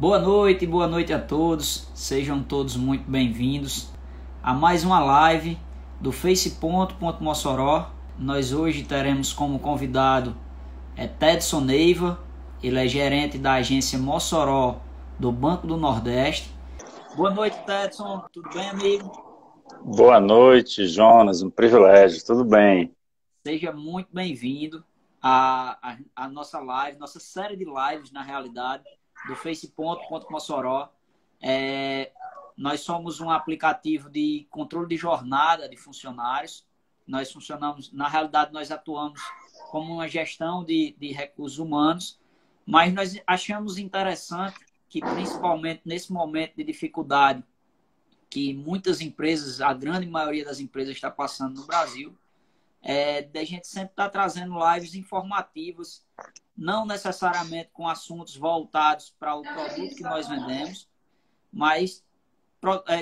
Boa noite a todos, sejam todos muito bem-vindos a mais uma live do Face.Mossoró. Nós hoje teremos como convidado Tedson Neiva, ele é gerente da agência Mossoró do Banco do Nordeste. Boa noite, Tedson, tudo bem, amigo? Boa noite, Jonas, um privilégio, tudo bem? Seja muito bem-vindo à nossa live, nossa série de lives, na realidade, do Face.Mossoró. Nós somos um aplicativo de controle de jornada de funcionários. Nós funcionamos, na realidade, nós atuamos como uma gestão de recursos humanos, mas nós achamos interessante que, principalmente nesse momento de dificuldade que muitas empresas, a grande maioria das empresas está passando no Brasil, da gente sempre estar trazendo lives informativas, não necessariamente com assuntos voltados para o produto que nós vendemos, mas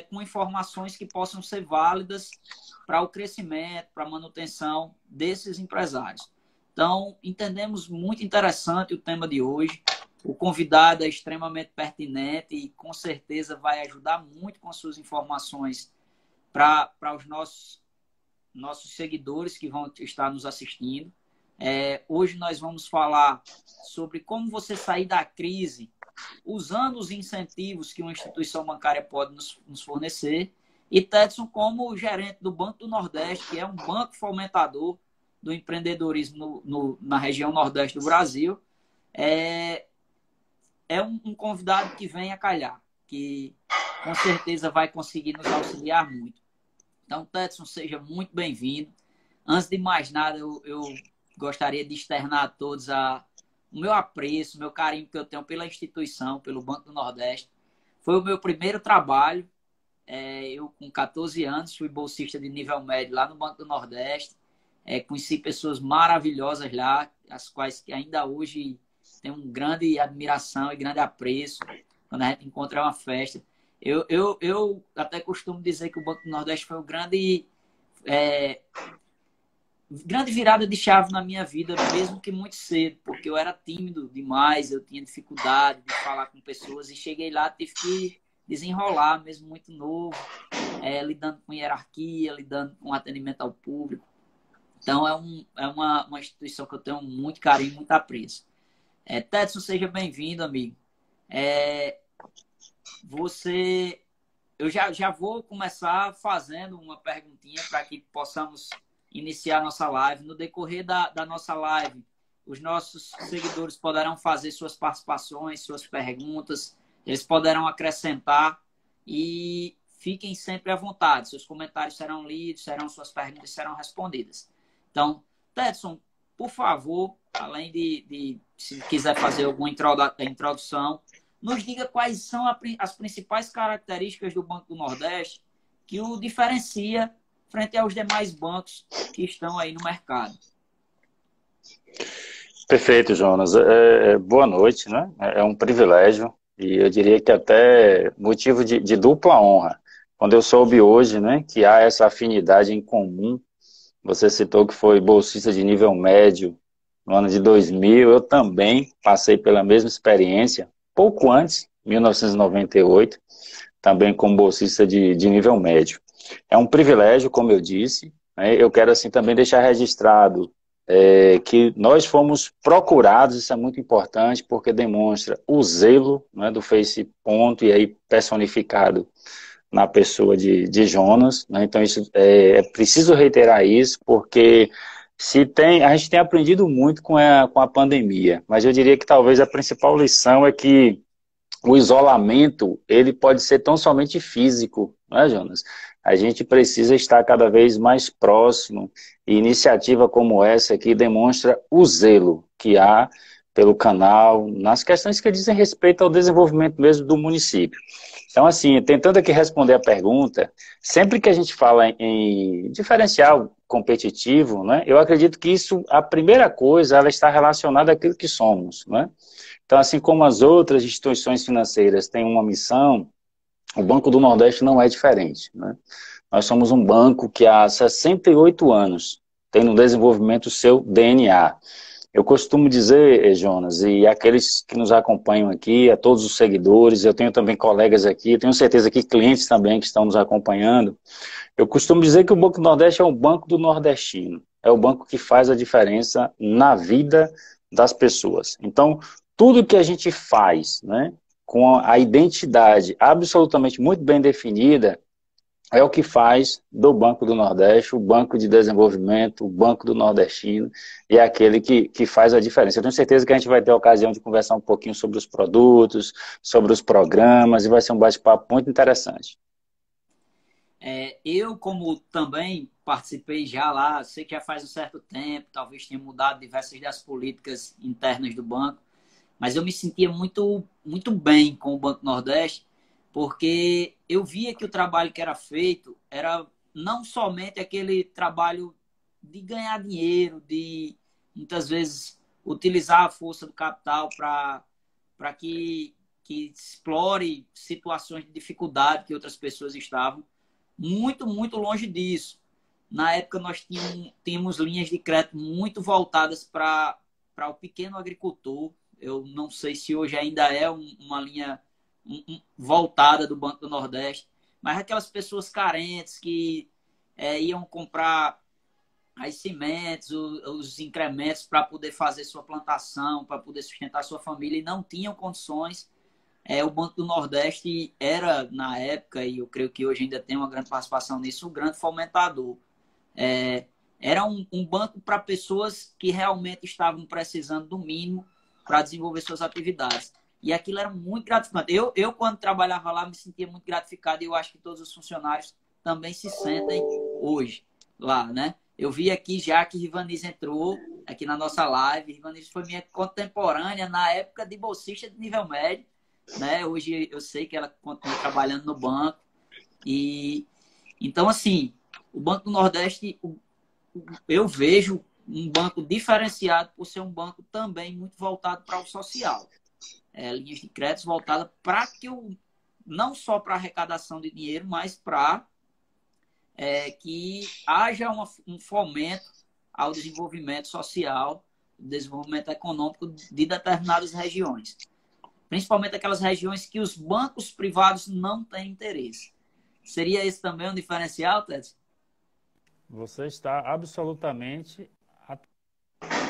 com informações que possam ser válidas para o crescimento, para a manutenção desses empresários. Então, entendemos muito interessante o tema de hoje. O convidado é extremamente pertinente e com certeza vai ajudar muito com as suas informações para os nossos seguidores que vão estar nos assistindo. Hoje nós vamos falar sobre como você sair da crise usando os incentivos que uma instituição bancária pode nos fornecer. E Tedson, como gerente do Banco do Nordeste, que é um banco fomentador do empreendedorismo na região Nordeste do Brasil, é um convidado que vem a calhar, que com certeza vai conseguir nos auxiliar muito. Então, Tedson, seja muito bem-vindo. Antes de mais nada, eu gostaria de externar a todos o meu apreço, o meu carinho que eu tenho pela instituição, pelo Banco do Nordeste. Foi o meu primeiro trabalho. Eu, com 14 anos, fui bolsista de nível médio lá no Banco do Nordeste. Conheci pessoas maravilhosas lá, as quais que ainda hoje tenho uma grande admiração e grande apreço quando a gente encontra uma festa. Eu até costumo dizer que o Banco do Nordeste foi uma grande virada de chave na minha vida, mesmo que muito cedo, porque eu era tímido demais, eu tinha dificuldade de falar com pessoas e cheguei lá, tive que desenrolar, mesmo muito novo, lidando com hierarquia, lidando com atendimento ao público. Então, é uma instituição que eu tenho muito carinho, muito apreço. Tedson, seja bem-vindo, amigo. Eu já vou começar fazendo uma perguntinha para que possamos iniciar a nossa live. No decorrer da nossa live, os nossos seguidores poderão fazer suas participações, suas perguntas, eles poderão acrescentar e fiquem sempre à vontade. Seus comentários serão lidos, suas perguntas serão respondidas. Então, Tedson, por favor, além de se quiser fazer alguma introdução, nos diga quais são as principais características do Banco do Nordeste que o diferencia frente aos demais bancos que estão aí no mercado. Perfeito, Jonas. Boa noite, né? É um privilégio e eu diria que até motivo de dupla honra. Quando eu soube hoje, né, que há essa afinidade em comum, você citou que foi bolsista de nível médio no ano de 2000, eu também passei pela mesma experiência, pouco antes, 1998, também como bolsista de nível médio. É um privilégio, como eu disse, né? Eu quero assim também deixar registrado que nós fomos procurados, isso é muito importante, porque demonstra o zelo, né, do Face Ponto, e aí personificado na pessoa de Jonas, né? Então isso é preciso reiterar isso, porque a gente tem aprendido muito com a pandemia, mas eu diria que talvez a principal lição é que o isolamento, ele pode ser tão somente físico, não é, Jonas? A gente precisa estar cada vez mais próximo, e iniciativa como essa aqui demonstra o zelo que há pelo canal, nas questões que dizem respeito ao desenvolvimento mesmo do município. Então, assim, tentando aqui responder a pergunta, sempre que a gente fala em diferencial competitivo, né, eu acredito que isso, a primeira coisa, ela está relacionada àquilo que somos, né? Então, assim como as outras instituições financeiras têm uma missão, o Banco do Nordeste não é diferente, né? Nós somos um banco que há 68 anos tem no desenvolvimento o seu DNA. Eu costumo dizer, Jonas, e aqueles que nos acompanham aqui, a todos os seguidores, eu tenho também colegas aqui, tenho certeza que clientes também que estão nos acompanhando, eu costumo dizer que o Banco do Nordeste é o banco do nordestino, é o banco que faz a diferença na vida das pessoas. Então, tudo que a gente faz, né, com a identidade absolutamente muito bem definida, é o que faz do Banco do Nordeste, o Banco de Desenvolvimento, o Banco do Nordestino, e é aquele que faz a diferença. Eu tenho certeza que a gente vai ter a ocasião de conversar um pouquinho sobre os produtos, sobre os programas, e vai ser um bate-papo muito interessante. Eu, como também participei já lá, sei que já faz um certo tempo, talvez tenha mudado diversas das políticas internas do banco, mas eu me sentia muito bem com o Banco Nordeste, porque eu via que o trabalho que era feito era não somente aquele trabalho de ganhar dinheiro, de muitas vezes utilizar a força do capital para que explore situações de dificuldade que outras pessoas estavam. Muito longe disso. Na época, nós tínhamos linhas de crédito muito voltadas para o pequeno agricultor. Eu não sei se hoje ainda é uma linha voltada do Banco do Nordeste, mas aquelas pessoas carentes que iam comprar as sementes, os incrementos para poder fazer sua plantação, para poder sustentar sua família e não tinham condições. O Banco do Nordeste era, na época, e eu creio que hoje ainda tem uma grande participação nisso, um grande fomentador. Era um banco para pessoas que realmente estavam precisando do mínimo para desenvolver suas atividades. E aquilo era muito gratificante. Quando trabalhava lá, me sentia muito gratificado e eu acho que todos os funcionários também se sentem hoje lá, né? Eu vi aqui já que Rivanise entrou aqui na nossa live. Rivanise foi minha contemporânea na época de bolsista de nível médio, né? Hoje eu sei que ela continua trabalhando no banco. E então, assim, o Banco do Nordeste, eu vejo um banco diferenciado por ser um banco também muito voltado para o social. Linhas de crédito voltadas para que não só para arrecadação de dinheiro, mas para que haja um fomento ao desenvolvimento social, desenvolvimento econômico de determinadas regiões. Principalmente aquelas regiões que os bancos privados não têm interesse. Seria esse também um diferencial, Ted? Você está absolutamente...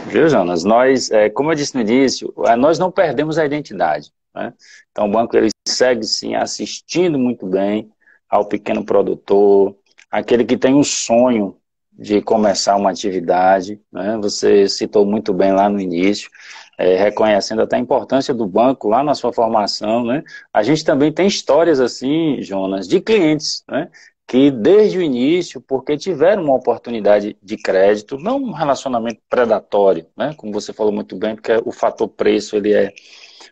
Viu, Jonas? Nós, como eu disse no início, nós não perdemos a identidade, né? Então o banco ele segue sim assistindo muito bem ao pequeno produtor, aquele que tem um sonho de começar uma atividade, né? Você citou muito bem lá no início, reconhecendo até a importância do banco lá na sua formação, né? A gente também tem histórias assim, Jonas, de clientes, né? Que desde o início, porque tiveram uma oportunidade de crédito, não um relacionamento predatório, né? Como você falou muito bem, porque o fator preço ele é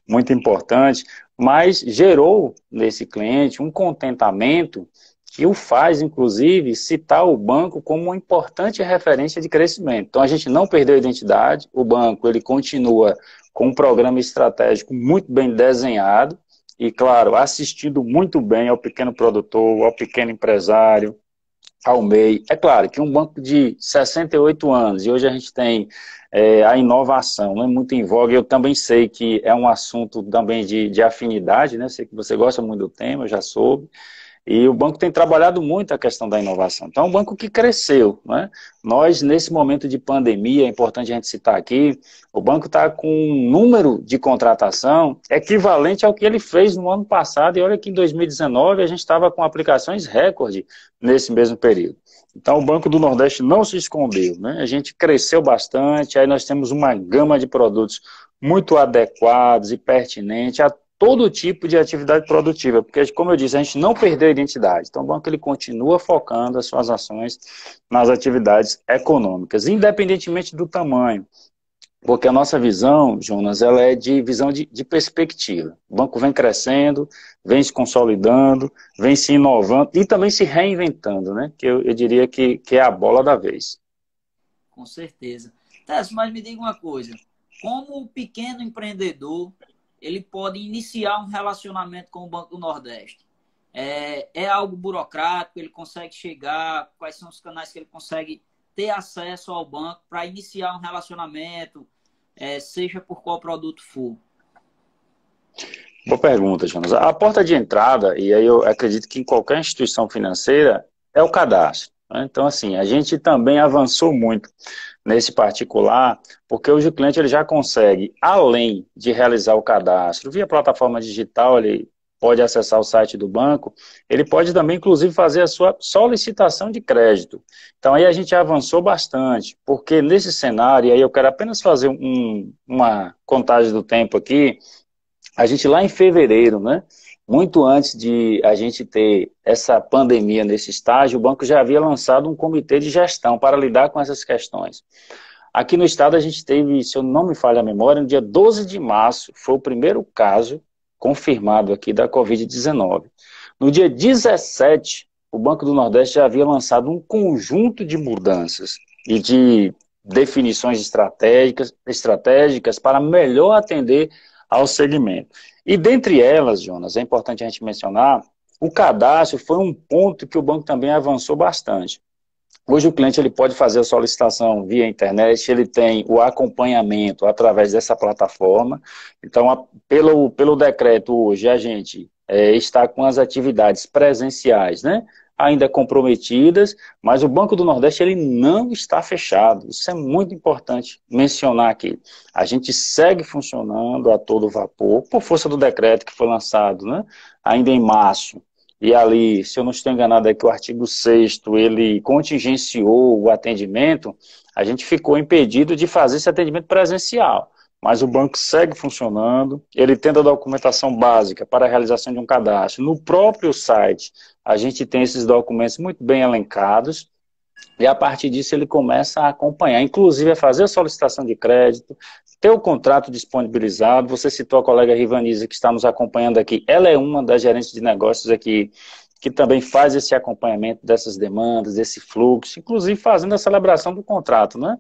muito importante, mas gerou nesse cliente um contentamento que o faz, inclusive, citar o banco como uma importante referência de crescimento. Então, a gente não perdeu a identidade, o banco ele continua com um programa estratégico muito bem desenhado e, claro, assistindo muito bem ao pequeno produtor, ao pequeno empresário, ao MEI. É claro que um banco de 68 anos, e hoje a gente tem a inovação, não é muito em voga, eu também sei que é um assunto também de afinidade, né? Sei que você gosta muito do tema, eu já soube, e o banco tem trabalhado muito a questão da inovação. Então, é um banco que cresceu, né? Nós, nesse momento de pandemia, é importante a gente citar aqui, o banco está com um número de contratação equivalente ao que ele fez no ano passado, e olha que em 2019 a gente estava com aplicações recorde nesse mesmo período. Então, o Banco do Nordeste não se escondeu, né? A gente cresceu bastante, aí nós temos uma gama de produtos muito adequados e pertinentes a todo tipo de atividade produtiva, porque, como eu disse, a gente não perdeu a identidade. Então, o banco ele continua focando as suas ações nas atividades econômicas, independentemente do tamanho, porque a nossa visão, Jonas, ela é de visão de perspectiva. O banco vem crescendo, vem se consolidando, vem se inovando e também se reinventando, né? Que eu diria que é a bola da vez. Com certeza. Tess, mas me diga uma coisa, como o pequeno empreendedor ele pode iniciar um relacionamento com o Banco do Nordeste? É algo burocrático? Ele consegue chegar? Quais são os canais que ele consegue ter acesso ao banco para iniciar um relacionamento? seja por qual produto for? Boa pergunta, Jonas. A porta de entrada, e aí eu acredito que em qualquer instituição financeira, é o cadastro, né? Então, assim, a gente também avançou muito nesse particular, porque hoje o cliente ele já consegue, além de realizar o cadastro via plataforma digital, ele pode acessar o site do banco, ele pode também, inclusive, fazer a sua solicitação de crédito. Então, aí a gente avançou bastante, porque nesse cenário, e aí eu quero apenas fazer uma contagem do tempo aqui, a gente lá em fevereiro, né, muito antes de a gente ter essa pandemia nesse estágio, o banco já havia lançado um comitê de gestão para lidar com essas questões. Aqui no estado a gente teve, se eu não me falha a memória, no dia 12 de março, foi o primeiro caso confirmado aqui da Covid-19. No dia 17, o Banco do Nordeste já havia lançado um conjunto de mudanças e de definições estratégicas para melhor atender ao segmento. E dentre elas, Jonas, é importante a gente mencionar, o cadastro foi um ponto que o banco também avançou bastante. Hoje o cliente ele pode fazer a solicitação via internet, ele tem o acompanhamento através dessa plataforma. Então, pelo decreto hoje, a gente está com as atividades presenciais, né, ainda comprometidas, mas o Banco do Nordeste ele não está fechado. Isso é muito importante mencionar aqui. A gente segue funcionando a todo vapor, por força do decreto que foi lançado, né, ainda em março. E ali, se eu não estou enganado, é que o artigo 6º, ele contingenciou o atendimento, a gente ficou impedido de fazer esse atendimento presencial. Mas o banco segue funcionando, ele tendo a documentação básica para a realização de um cadastro. No próprio site, a gente tem esses documentos muito bem elencados, e a partir disso ele começa a acompanhar, inclusive a fazer a solicitação de crédito, ter o contrato disponibilizado. Você citou a colega Rivanise que está nos acompanhando aqui, ela é uma das gerentes de negócios aqui, que também faz esse acompanhamento dessas demandas, desse fluxo, inclusive fazendo a celebração do contrato, né?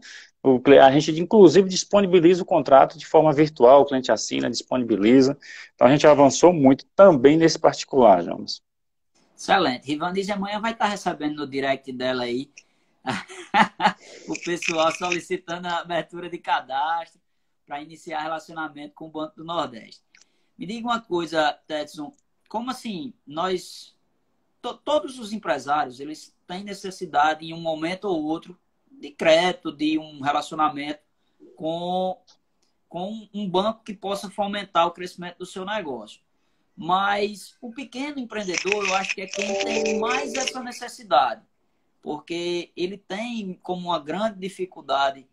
A gente, inclusive, disponibiliza o contrato de forma virtual, o cliente assina, disponibiliza. Então, a gente avançou muito também nesse particular, Jonas. Excelente. Rivanise amanhã vai estar recebendo no direct dela aí o pessoal solicitando a abertura de cadastro para iniciar relacionamento com o Banco do Nordeste. Me diga uma coisa, Tetson, como assim todos os empresários, eles têm necessidade em um momento ou outro de crédito, de um relacionamento com um banco que possa fomentar o crescimento do seu negócio. Mas o pequeno empreendedor, eu acho que é quem tem mais essa necessidade, porque ele tem como uma grande dificuldade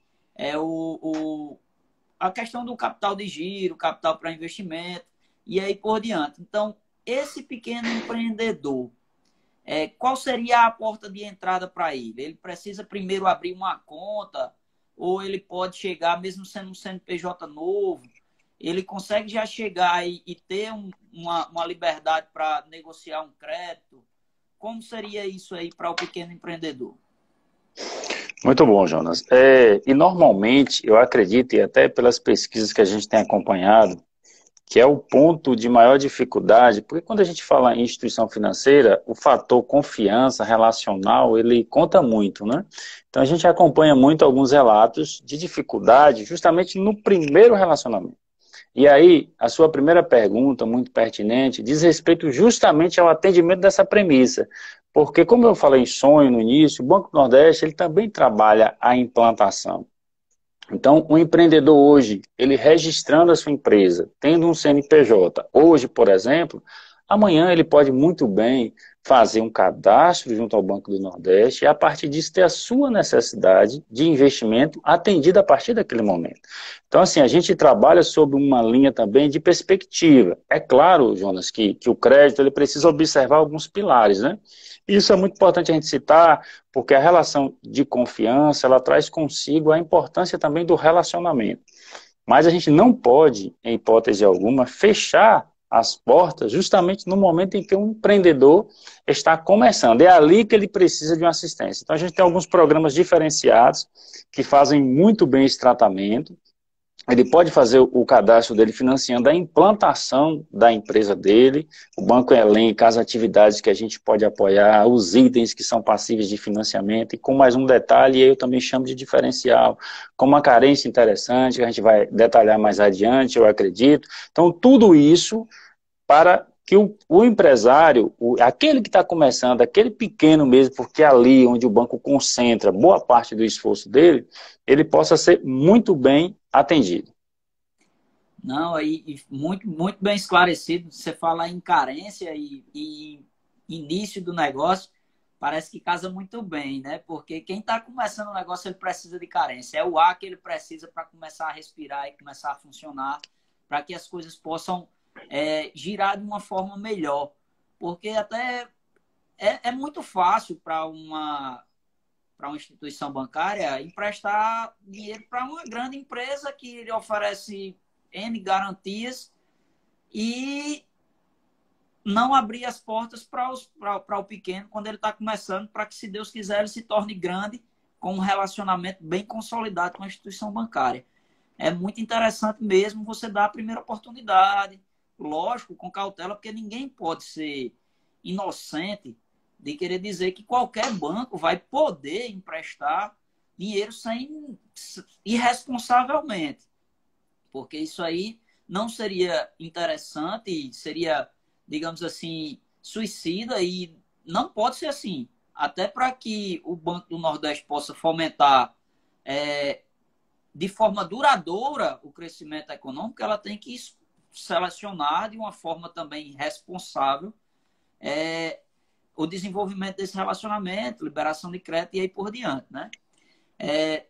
a questão do capital de giro, capital para investimento, e aí por diante. Então, esse pequeno empreendedor, qual seria a porta de entrada para ele? Ele precisa primeiro abrir uma conta, ou ele pode chegar, mesmo sendo um CNPJ novo, ele consegue já chegar e ter uma liberdade para negociar um crédito? Como seria isso aí para o pequeno empreendedor? Muito bom, Jonas. E normalmente, eu acredito, e até pelas pesquisas que a gente tem acompanhado, que é o ponto de maior dificuldade, porque quando a gente fala em instituição financeira, o fator confiança relacional, ele conta muito, né? Então a gente acompanha muito alguns relatos de dificuldade justamente no primeiro relacionamento. E aí, a sua primeira pergunta, muito pertinente, diz respeito justamente ao atendimento dessa premissa. Porque, como eu falei em sonho no início, o Banco do Nordeste ele também trabalha a implantação. Então, o empreendedor hoje, ele registrando a sua empresa, tendo um CNPJ, hoje, por exemplo, amanhã ele pode muito bem fazer um cadastro junto ao Banco do Nordeste e, a partir disso, ter a sua necessidade de investimento atendida a partir daquele momento. Então, assim, a gente trabalha sob uma linha também de perspectiva. É claro, Jonas, que o crédito ele precisa observar alguns pilares, né? Isso é muito importante a gente citar, porque a relação de confiança, ela traz consigo a importância também do relacionamento. Mas a gente não pode, em hipótese alguma, fechar as portas justamente no momento em que um empreendedor está começando. É ali que ele precisa de uma assistência. Então a gente tem alguns programas diferenciados que fazem muito bem esse tratamento. Ele pode fazer o cadastro dele financiando a implantação da empresa dele. O banco elenca as atividades que a gente pode apoiar, os itens que são passíveis de financiamento, e com mais um detalhe, eu também chamo de diferencial, com uma carência interessante, que a gente vai detalhar mais adiante, eu acredito. Então, tudo isso para que o empresário, aquele que está começando, aquele pequeno mesmo, porque é ali onde o banco concentra boa parte do esforço dele, ele possa ser muito bem atendido. Não, aí muito, muito bem esclarecido. Você fala em carência e início do negócio, parece que casa muito bem, né? Porque quem está começando o negócio, ele precisa de carência. É o ar que ele precisa para começar a respirar e começar a funcionar, para que as coisas possam girar de uma forma melhor. Porque até é muito fácil para uma instituição bancária emprestar dinheiro para uma grande empresa que lhe oferece N garantias e não abrir as portas para o pequeno quando ele está começando, para que, se Deus quiser, ele se torne grande com um relacionamento bem consolidado com a instituição bancária. É muito interessante mesmo você dar a primeira oportunidade, lógico, com cautela, porque ninguém pode ser inocente de querer dizer que qualquer banco vai poder emprestar dinheiro irresponsavelmente, porque isso aí não seria interessante, seria, digamos assim, suicida, e não pode ser assim. Até para que o Banco do Nordeste possa fomentar de forma duradoura o crescimento econômico, ela tem que selecionar de uma forma também responsável o desenvolvimento desse relacionamento, liberação de crédito e aí por diante, né?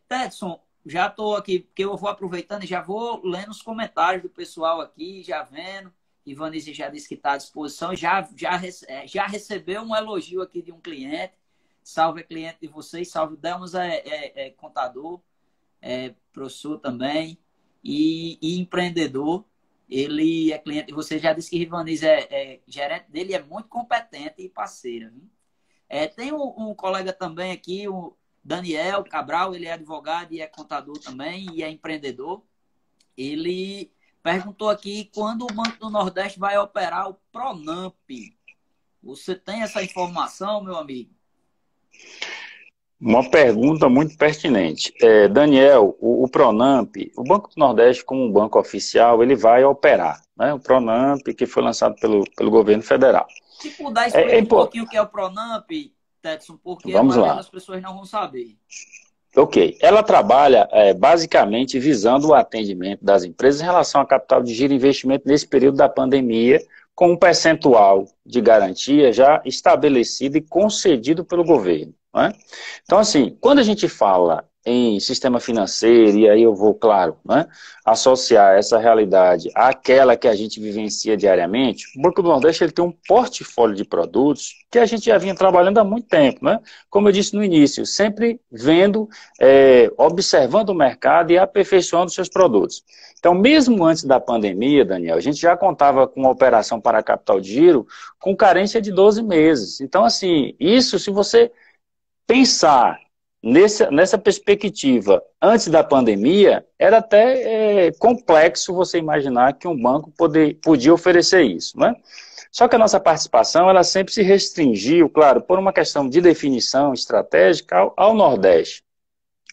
Tedson, já estou aqui, porque eu vou aproveitando e já vou lendo os comentários do pessoal aqui, já vendo. Ivanise já disse que está à disposição, já recebeu um elogio aqui de um cliente. Salve, é cliente de vocês, salve. O Delmas é contador, professor também e empreendedor. Ele é cliente de vocês, já disse que Ivanise é gerente dele, é muito competente e parceira. Viu? Tem um colega também aqui, o Daniel Cabral, ele é advogado e é contador também e é empreendedor. Ele perguntou aqui quando o Banco do Nordeste vai operar o Pronamp. Você tem essa informação, meu amigo? Uma pergunta muito pertinente. Daniel, o Pronamp, o Banco do Nordeste, como um banco oficial, ele vai operar, né? O Pronamp, que foi lançado pelo governo federal. Se puder explicar um pouquinho o que é o Pronamp, Tedson, porque Vamos a maioria lá. das pessoas não vão saber. Ok. Ela trabalha basicamente visando o atendimento das empresas em relação a capital de giro e investimento nesse período da pandemia, com um percentual de garantia já estabelecido e concedido pelo governo. Né? Então, assim, quando a gente fala em sistema financeiro, e aí eu vou, claro, né, associar essa realidade àquela que a gente vivencia diariamente, o Banco do Nordeste ele tem um portfólio de produtos que a gente já vinha trabalhando há muito tempo, né? Como eu disse no início, sempre vendo, observando o mercado e aperfeiçoando seus produtos. Então, mesmo antes da pandemia, Daniel, a gente já contava com uma operação para capital de giro com carência de 12 meses. Então, assim, isso, se você pensar nessa perspectiva antes da pandemia, era até complexo você imaginar que um banco podia oferecer isso, né? Só que a nossa participação, ela sempre se restringiu, claro, por uma questão de definição estratégica ao Nordeste.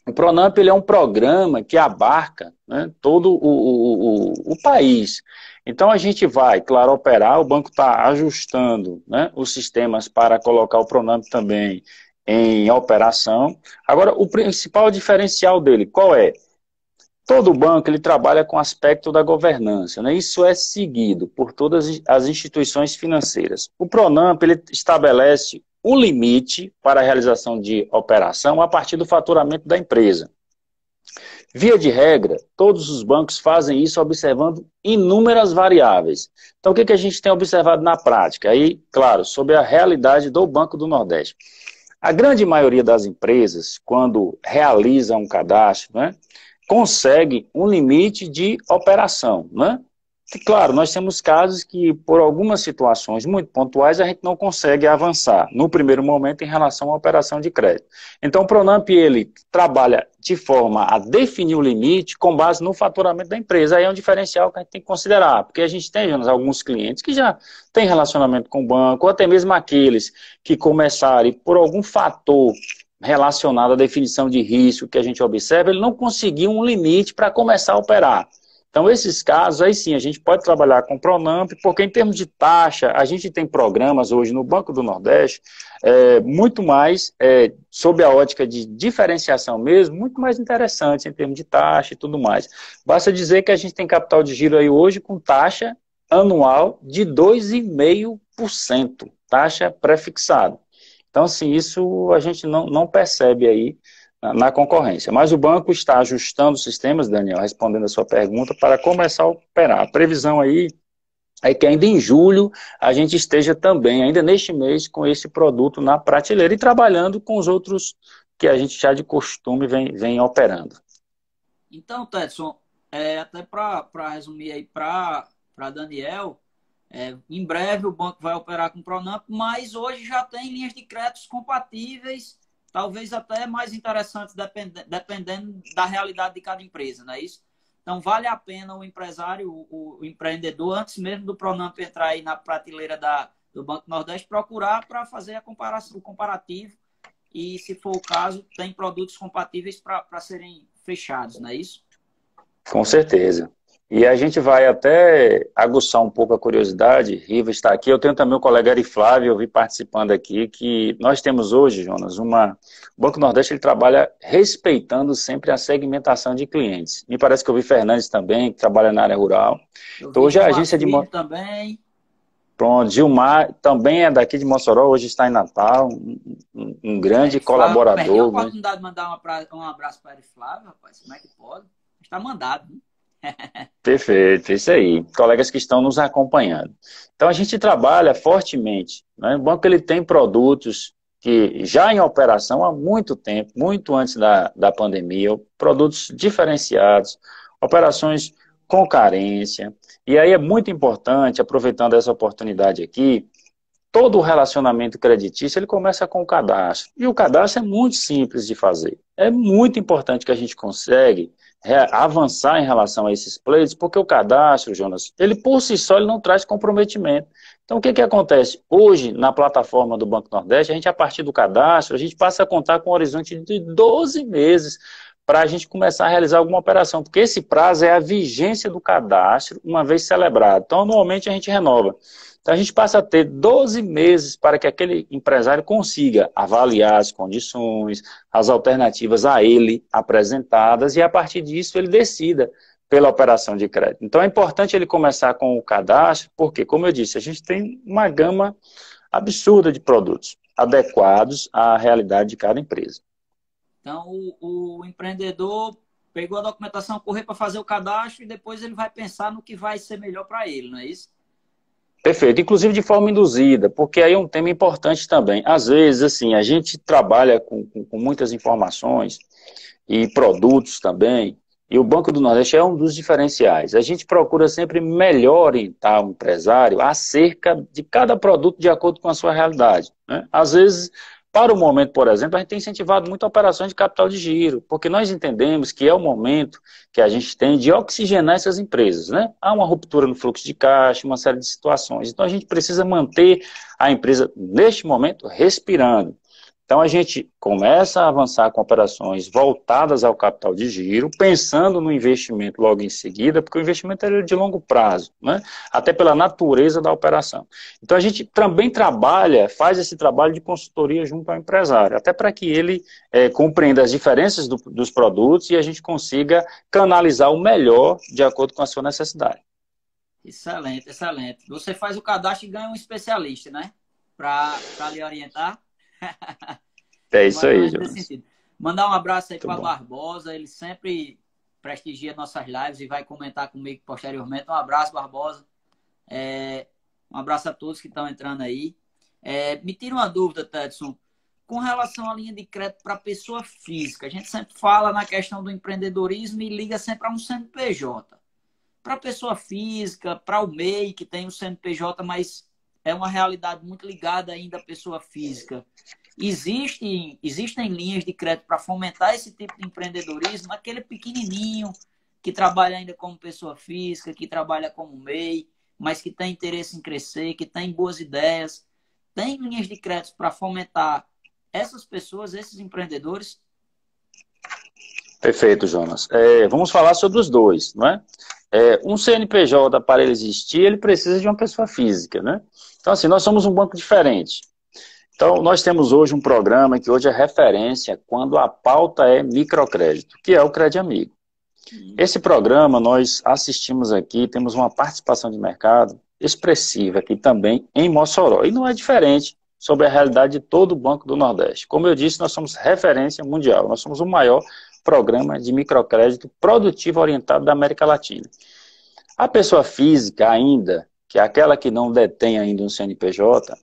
O Pronamp ele é um programa que abarca, né, todo o país. Então a gente vai, claro, operar, o banco está ajustando, né, os sistemas para colocar o Pronamp também em operação. Agora, o principal diferencial dele, qual é? Todo banco ele trabalha com o aspecto da governança, né? Isso é seguido por todas as instituições financeiras. O Pronamp ele estabelece o limite para a realização de operação a partir do faturamento da empresa. Via de regra, todos os bancos fazem isso observando inúmeras variáveis. Então, o que a gente tem observado na prática? Aí, claro, sobre a realidade do Banco do Nordeste. A grande maioria das empresas, quando realiza um cadastro, né, consegue um limite de operação, né? Claro, nós temos casos que, por algumas situações muito pontuais, a gente não consegue avançar, no primeiro momento, em relação à operação de crédito. Então, o Pronamp, ele trabalha de forma a definir o limite com base no faturamento da empresa. Aí é um diferencial que a gente tem que considerar, porque a gente tem, Jonas, alguns clientes que já têm relacionamento com o banco, ou até mesmo aqueles que começarem por algum fator relacionado à definição de risco que a gente observa, ele não conseguiu um limite para começar a operar. Então, esses casos, aí sim, a gente pode trabalhar com o Pronamp, porque em termos de taxa, a gente tem programas hoje no Banco do Nordeste, muito mais, sob a ótica de diferenciação mesmo, muito mais interessantes em termos de taxa e tudo mais. Basta dizer que a gente tem capital de giro aí hoje com taxa anual de 2,5%, taxa pré-fixada. Então, assim, isso a gente não percebe aí na concorrência. Mas o banco está ajustando os sistemas, Daniel, respondendo a sua pergunta, para começar a operar. A previsão aí é que ainda em julho a gente esteja também, ainda neste mês, com esse produto na prateleira e trabalhando com os outros que a gente já de costume vem operando. Então, Tedson, até para resumir aí para Daniel, em breve o banco vai operar com o Pronamp, mas hoje já tem linhas de créditos compatíveis, talvez até mais interessantes, dependendo da realidade de cada empresa, não é isso? Então, vale a pena o empresário, o empreendedor, antes mesmo do Pronamp entrar aí na prateleira do Banco Nordeste, procurar para fazer a comparação, o comparativo e, se for o caso, tem produtos compatíveis para serem fechados, não é isso? Com certeza. E a gente vai até aguçar um pouco a curiosidade. Riva está aqui. Eu tenho também o colega Ari Flávio, eu vi participando aqui, que nós temos hoje, Jonas, o Banco Nordeste ele trabalha respeitando sempre a segmentação de clientes. Me parece que eu vi Fernandes também, que trabalha na área rural. Eu Então, vi hoje a Gilmar agência de... Filho também. Pronto, Gilmar também é daqui de Mossoró, hoje está em Natal, um grande Eric Flávio, perdi a colaborador. oportunidade de mandar um abraço para Eric Flávio, rapaz. Como é que pode? Está mandado, né? Perfeito, isso aí. Colegas que estão nos acompanhando. Então a gente trabalha fortemente, né? O banco ele tem produtos que já em operação há muito tempo, muito antes da pandemia, produtos diferenciados, operações com carência. E aí é muito importante, aproveitando essa oportunidade aqui, todo o relacionamento creditício ele começa com o cadastro. E o cadastro é muito simples de fazer. É muito importante que a gente consegue avançar em relação a esses pleitos, porque o cadastro, Jonas, ele por si só ele não traz comprometimento. Então o que acontece? Hoje, na plataforma do Banco Nordeste, a gente, a partir do cadastro, a gente passa a contar com um horizonte de 12 meses para a gente começar a realizar alguma operação, porque esse prazo é a vigência do cadastro, uma vez celebrado. Então, anualmente a gente renova. Então, a gente passa a ter 12 meses para que aquele empresário consiga avaliar as condições, as alternativas a ele apresentadas, e a partir disso ele decida pela operação de crédito. Então, é importante ele começar com o cadastro, porque, como eu disse, a gente tem uma gama absurda de produtos adequados à realidade de cada empresa. Então, o empreendedor pegou a documentação, correu para fazer o cadastro e depois ele vai pensar no que vai ser melhor para ele, não é isso? Perfeito, inclusive de forma induzida, porque aí é um tema importante também. Às vezes, assim, a gente trabalha com muitas informações e produtos também, e o Banco do Nordeste é um dos diferenciais. A gente procura sempre melhor orientar o empresário acerca de cada produto de acordo com a sua realidade, né? Às vezes, para o momento, por exemplo, a gente tem incentivado muito operações de capital de giro, porque nós entendemos que é o momento que a gente tem de oxigenar essas empresas, né? Há uma ruptura no fluxo de caixa, uma série de situações. Então, a gente precisa manter a empresa, neste momento, respirando. Então, a gente começa a avançar com operações voltadas ao capital de giro, pensando no investimento logo em seguida, porque o investimento é de longo prazo, né? Até pela natureza da operação. Então, a gente também faz esse trabalho de consultoria junto ao empresário, até para que ele compreenda as diferenças dos produtos e a gente consiga canalizar o melhor de acordo com a sua necessidade. Excelente, excelente. Você faz o cadastro e ganha um especialista, né? Para lhe orientar. É isso aí, Jonas. Mandar um abraço aí Muito para bom. Barbosa, ele sempre prestigia nossas lives e vai comentar comigo posteriormente. Um abraço, Barbosa. Um abraço a todos que estão entrando aí. Me tira uma dúvida, Tedson, com relação à linha de crédito para pessoa física. A gente sempre fala na questão do empreendedorismo e liga sempre a um CNPJ. para a pessoa física, para o MEI, que tem o CNPJ, mas é uma realidade muito ligada ainda à pessoa física. Existem linhas de crédito para fomentar esse tipo de empreendedorismo, aquele pequenininho que trabalha ainda como pessoa física, que trabalha como MEI, mas que tem interesse em crescer, que tem boas ideias. Tem linhas de crédito para fomentar essas pessoas, esses empreendedores? Perfeito, Jonas. Vamos falar sobre os dois, não é? Um CNPJ, para ele existir, ele precisa de uma pessoa física, né? Então, assim, nós somos um banco diferente. Então, nós temos hoje um programa que hoje é referência quando a pauta é microcrédito, que é o Crédito Amigo. Esse programa, nós assistimos aqui, temos uma participação de mercado expressiva aqui também em Mossoró. E não é diferente sobre a realidade de todo o Banco do Nordeste. Como eu disse, nós somos referência mundial. Nós somos o maior programa de microcrédito produtivo orientado da América Latina. A pessoa física ainda, que é aquela que não detém ainda um CNPJ,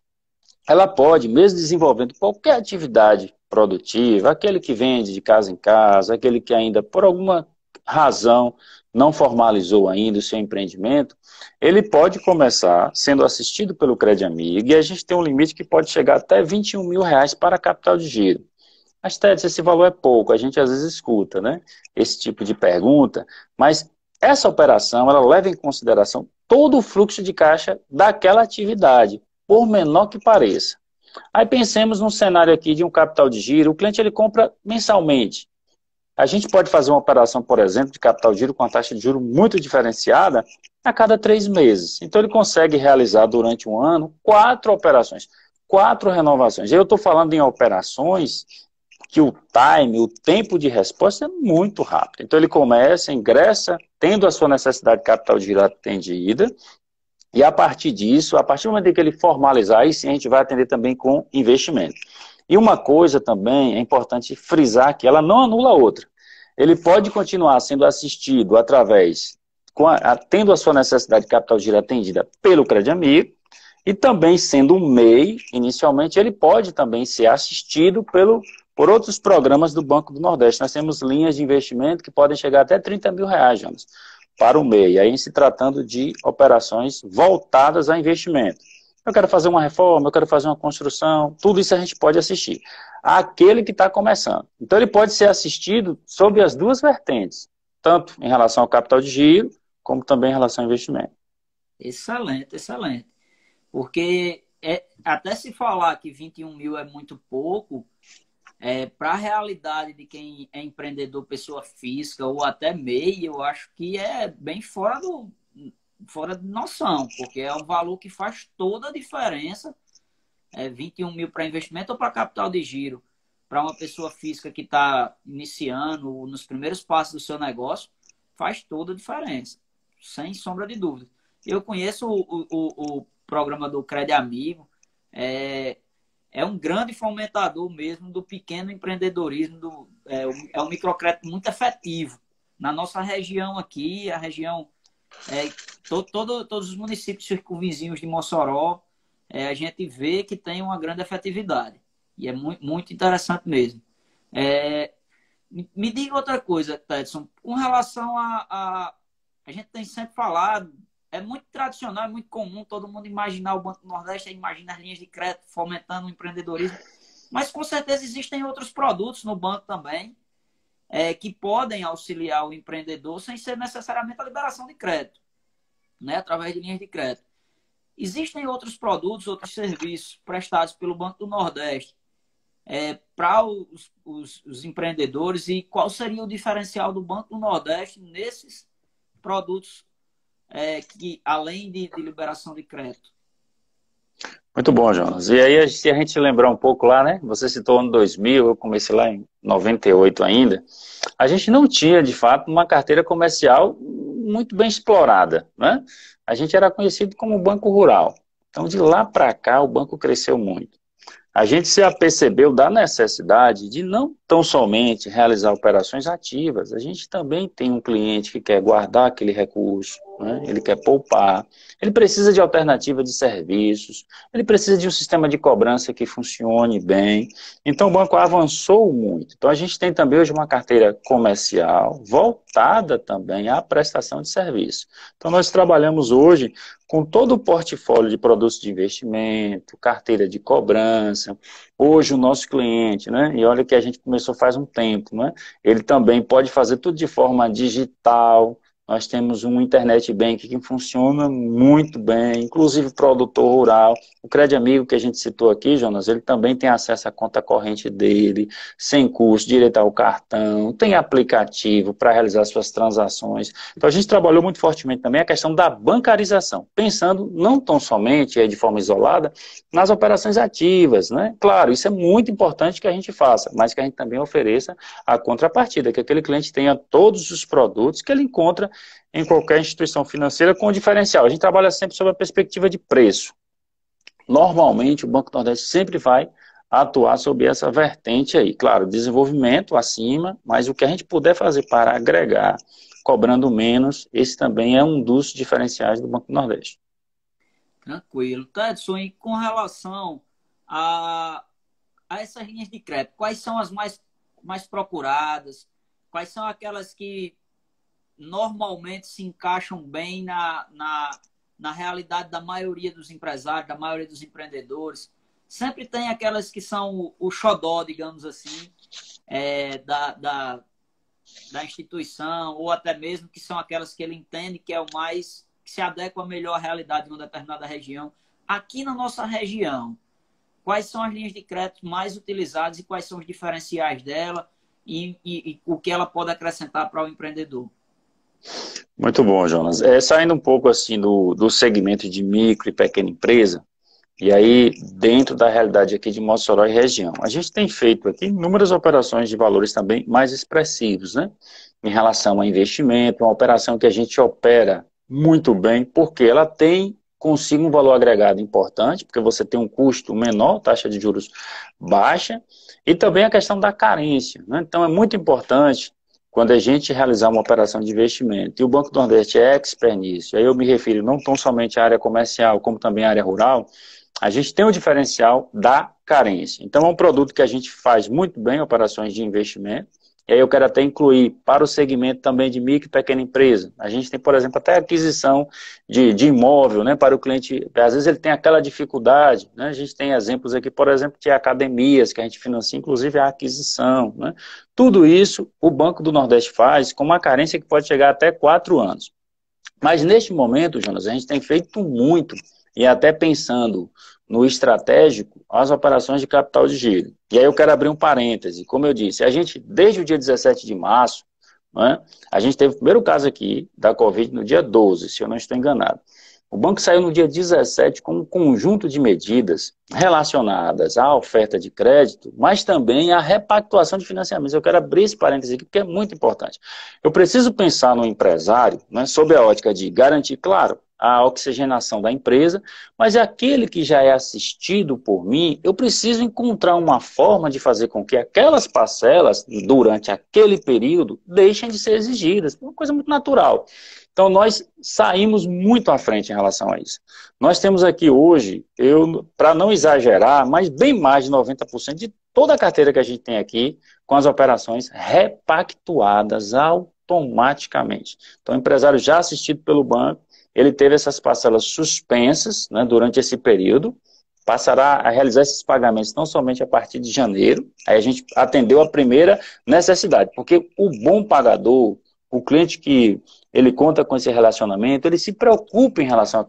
ela pode, mesmo desenvolvendo qualquer atividade produtiva, aquele que vende de casa em casa, aquele que ainda, por alguma razão, não formalizou ainda o seu empreendimento, ele pode começar sendo assistido pelo Crédito Amigo, e a gente tem um limite que pode chegar até R$ 21 mil para capital de giro. Mas, Ted, esse valor é pouco, a gente às vezes escuta, né, esse tipo de pergunta, mas essa operação, ela leva em consideração todo o fluxo de caixa daquela atividade, por menor que pareça. Aí pensemos num cenário aqui de um capital de giro, o cliente ele compra mensalmente. A gente pode fazer uma operação, por exemplo, de capital de giro com uma taxa de juros muito diferenciada a cada 3 meses. Então ele consegue realizar durante um ano 4 operações, 4 renovações. Eu estou falando em operações que o time, o tempo de resposta é muito rápido. Então ele começa, ingressa, tendo a sua necessidade de capital de giro atendida, e a partir disso, a partir do momento em que ele formalizar, aí sim a gente vai atender também com investimento. E uma coisa também é importante frisar que ela não anula a outra. Ele pode continuar sendo assistido através, tendo a sua necessidade de capital de giro atendida pelo Crédito Amigo, e também sendo um MEI, inicialmente, ele pode também ser assistido por outros programas do Banco do Nordeste. Nós temos linhas de investimento que podem chegar até R$ 30 mil, Jonas, para o MEI, aí se tratando de operações voltadas a investimento. Eu quero fazer uma reforma, eu quero fazer uma construção, tudo isso a gente pode assistir. Aquele que está começando. Então ele pode ser assistido sob as duas vertentes, tanto em relação ao capital de giro, como também em relação ao investimento. Excelente, excelente. Porque até se falar que 21 mil é muito pouco, para a realidade de quem é empreendedor, pessoa física ou até MEI, eu acho que é bem fora de noção, porque é um valor que faz toda a diferença. 21 mil para investimento ou para capital de giro, para uma pessoa física que está iniciando nos primeiros passos do seu negócio, faz toda a diferença, sem sombra de dúvida. Eu conheço o programa do Crédito Amigo, é um grande fomentador mesmo do pequeno empreendedorismo, é um microcrédito muito efetivo. Na nossa região aqui, a região, todos os municípios circunvizinhos de Mossoró, a gente vê que tem uma grande efetividade. E é muito, muito interessante mesmo. Me diga outra coisa, Tedson, com relação a gente tem sempre falado, é muito tradicional, é muito comum todo mundo imaginar o Banco do Nordeste, imagina as linhas de crédito fomentando o empreendedorismo, mas com certeza existem outros produtos no banco também que podem auxiliar o empreendedor sem ser necessariamente a liberação de crédito, né, através de linhas de crédito. Existem outros produtos, outros serviços prestados pelo Banco do Nordeste para os empreendedores, e qual seria o diferencial do Banco do Nordeste nesses produtos que além de liberação de crédito? Muito bom, Jonas. E aí, se a gente lembrar um pouco lá, né? Você citou ano 2000, eu comecei lá em 98 ainda. A gente não tinha, de fato, uma carteira comercial muito bem explorada, né? A gente era conhecido como banco rural. Então, de lá para cá, o banco cresceu muito. a gente se apercebeu da necessidade de não tão somente realizar operações ativas, a gente também tem um cliente que quer guardar aquele recurso, né? Ele quer poupar, ele precisa de alternativa de serviços, ele precisa de um sistema de cobrança que funcione bem. Então o banco avançou muito. Então a gente tem também hoje uma carteira comercial voltada também à prestação de serviço. Então nós trabalhamos hoje com todo o portfólio de produtos de investimento, carteira de cobrança. Hoje o nosso cliente, né, e olha que a gente começou faz um tempo, né, ele também pode fazer tudo de forma digital. Nós temos um internet bank que funciona muito bem, inclusive produtor rural. O Crédito Amigo que a gente citou aqui, Jonas, ele também tem acesso à conta corrente dele, sem custo, direito ao cartão, tem aplicativo para realizar suas transações. Então a gente trabalhou muito fortemente também a questão da bancarização, pensando não tão somente de forma isolada nas operações ativas, né? Claro, isso é muito importante que a gente faça, mas que a gente também ofereça a contrapartida, que aquele cliente tenha todos os produtos que ele encontra em qualquer instituição financeira com diferencial. A gente trabalha sempre sob a perspectiva de preço. Normalmente, o Banco do Nordeste sempre vai atuar sob essa vertente aí. Claro, desenvolvimento acima, mas o que a gente puder fazer para agregar, cobrando menos, esse também é um dos diferenciais do Banco do Nordeste. Tranquilo. Tedson, e com relação a essas linhas de crédito, quais são as mais procuradas? Quais são aquelas que normalmente se encaixam bem na realidade da maioria dos empresários, da maioria dos empreendedores? Sempre tem aquelas que são o xodó, digamos assim, da instituição, ou até mesmo que são aquelas que ele entende que é o mais, que se adequa melhor à realidade de uma determinada região. Aqui na nossa região, quais são as linhas de crédito mais utilizadas e quais são os diferenciais dela e o que ela pode acrescentar para o empreendedor? Muito bom, Jonas. Saindo um pouco assim do segmento de micro e pequena empresa, e aí dentro da realidade aqui de Mossoró e região, a gente tem feito aqui inúmeras operações de valores também mais expressivos, né? Em relação a investimento, uma operação que a gente opera muito bem, porque ela tem consigo um valor agregado importante, porque você tem um custo menor, taxa de juros baixa, e também a questão da carência, né? Então é muito importante quando a gente realizar uma operação de investimento, e o Banco do Nordeste é expert nisso, aí eu me refiro não tão somente à área comercial, como também à área rural, a gente tem o diferencial da carência. Então é um produto que a gente faz muito bem, operações de investimento, e aí eu quero até incluir para o segmento também de micro e pequena empresa. A gente tem, por exemplo, até aquisição de imóvel, né, para o cliente. Às vezes ele tem aquela dificuldade, né? A gente tem exemplos aqui, por exemplo, de academias que a gente financia, inclusive a aquisição, né? Tudo isso o Banco do Nordeste faz com uma carência que pode chegar até 4 anos. Mas neste momento, Jonas, a gente tem feito muito, e até pensando no estratégico, as operações de capital de giro. E aí eu quero abrir um parêntese. Como eu disse, a gente, desde o dia 17 de março, né, a gente teve o primeiro caso aqui da Covid no dia 12, se eu não estou enganado. O banco saiu no dia 17 com um conjunto de medidas relacionadas à oferta de crédito, mas também à repactuação de financiamentos. Eu quero abrir esse parêntese aqui porque é muito importante. Eu preciso pensar no empresário, né, sob a ótica de garantir, claro, a oxigenação da empresa, mas é aquele que já é assistido por mim, eu preciso encontrar uma forma de fazer com que aquelas parcelas, durante aquele período, deixem de ser exigidas. Uma coisa muito natural. Então, nós saímos muito à frente em relação a isso. Nós temos aqui hoje, para não exagerar, mas bem mais de 90% de toda a carteira que a gente tem aqui, com as operações repactuadas automaticamente. Então, o empresário já assistido pelo banco, ele teve essas parcelas suspensas, né, durante esse período, passará a realizar esses pagamentos não somente a partir de janeiro, aí a gente atendeu a primeira necessidade, porque o bom pagador, o cliente que ele conta com esse relacionamento, ele se preocupa em relação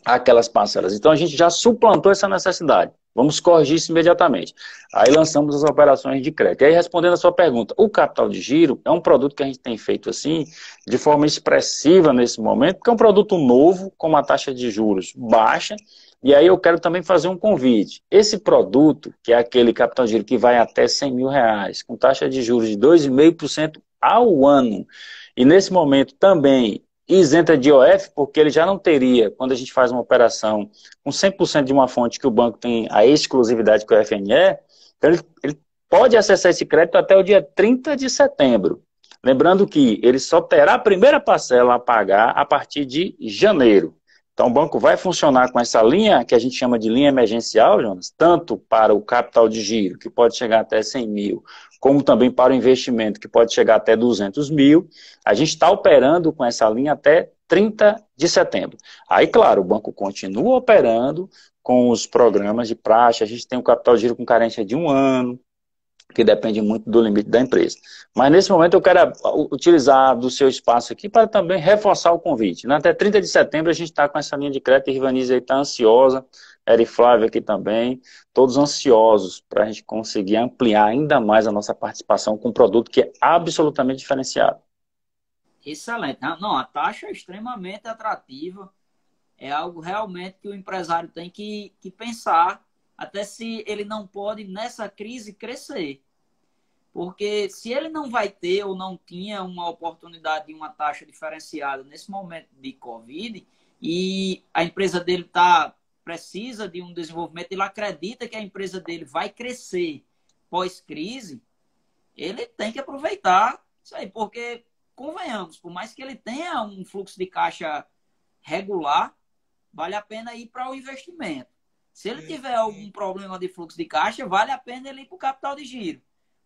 àquelas parcelas. Então a gente já suplantou essa necessidade. Vamos corrigir isso imediatamente. Aí lançamos as operações de crédito. E aí, respondendo a sua pergunta, o capital de giro é um produto que a gente tem feito assim, de forma expressiva nesse momento, porque é um produto novo, com uma taxa de juros baixa. E aí eu quero também fazer um convite. Esse produto, que é aquele capital de giro que vai até R$ 100.000, com taxa de juros de 2,5% ao ano, e nesse momento também isenta de IOF, porque ele já não teria, quando a gente faz uma operação com 100% de uma fonte que o banco tem a exclusividade com o FNE, então ele pode acessar esse crédito até o dia 30 de setembro. Lembrando que ele só terá a primeira parcela a pagar a partir de janeiro. Então, o banco vai funcionar com essa linha, que a gente chama de linha emergencial, Jonas, tanto para o capital de giro, que pode chegar até 100 mil, como também para o investimento, que pode chegar até 200 mil. A gente está operando com essa linha até 30 de setembro. Aí, claro, o banco continua operando com os programas de praxe, a gente tem um capital de giro com carência de 1 ano, que depende muito do limite da empresa. Mas nesse momento eu quero utilizar do seu espaço aqui para também reforçar o convite. Até 30 de setembro a gente está com essa linha de crédito, e Rivanise aí está ansiosa, Eri Flávio aqui também, todos ansiosos para a gente conseguir ampliar ainda mais a nossa participação com um produto que é absolutamente diferenciado. Excelente. Não, a taxa é extremamente atrativa, é algo realmente que o empresário tem que pensar, até se ele não pode, nessa crise, crescer. Porque se ele não vai ter ou não tinha uma oportunidade de uma taxa diferenciada nesse momento de Covid, e a empresa dele precisa de um desenvolvimento, ele acredita que a empresa dele vai crescer pós-crise, ele tem que aproveitar isso aí, porque, convenhamos, por mais que ele tenha um fluxo de caixa regular, vale a pena ir para o investimento. Se ele tiver algum problema de fluxo de caixa, vale a pena ele ir para o capital de giro.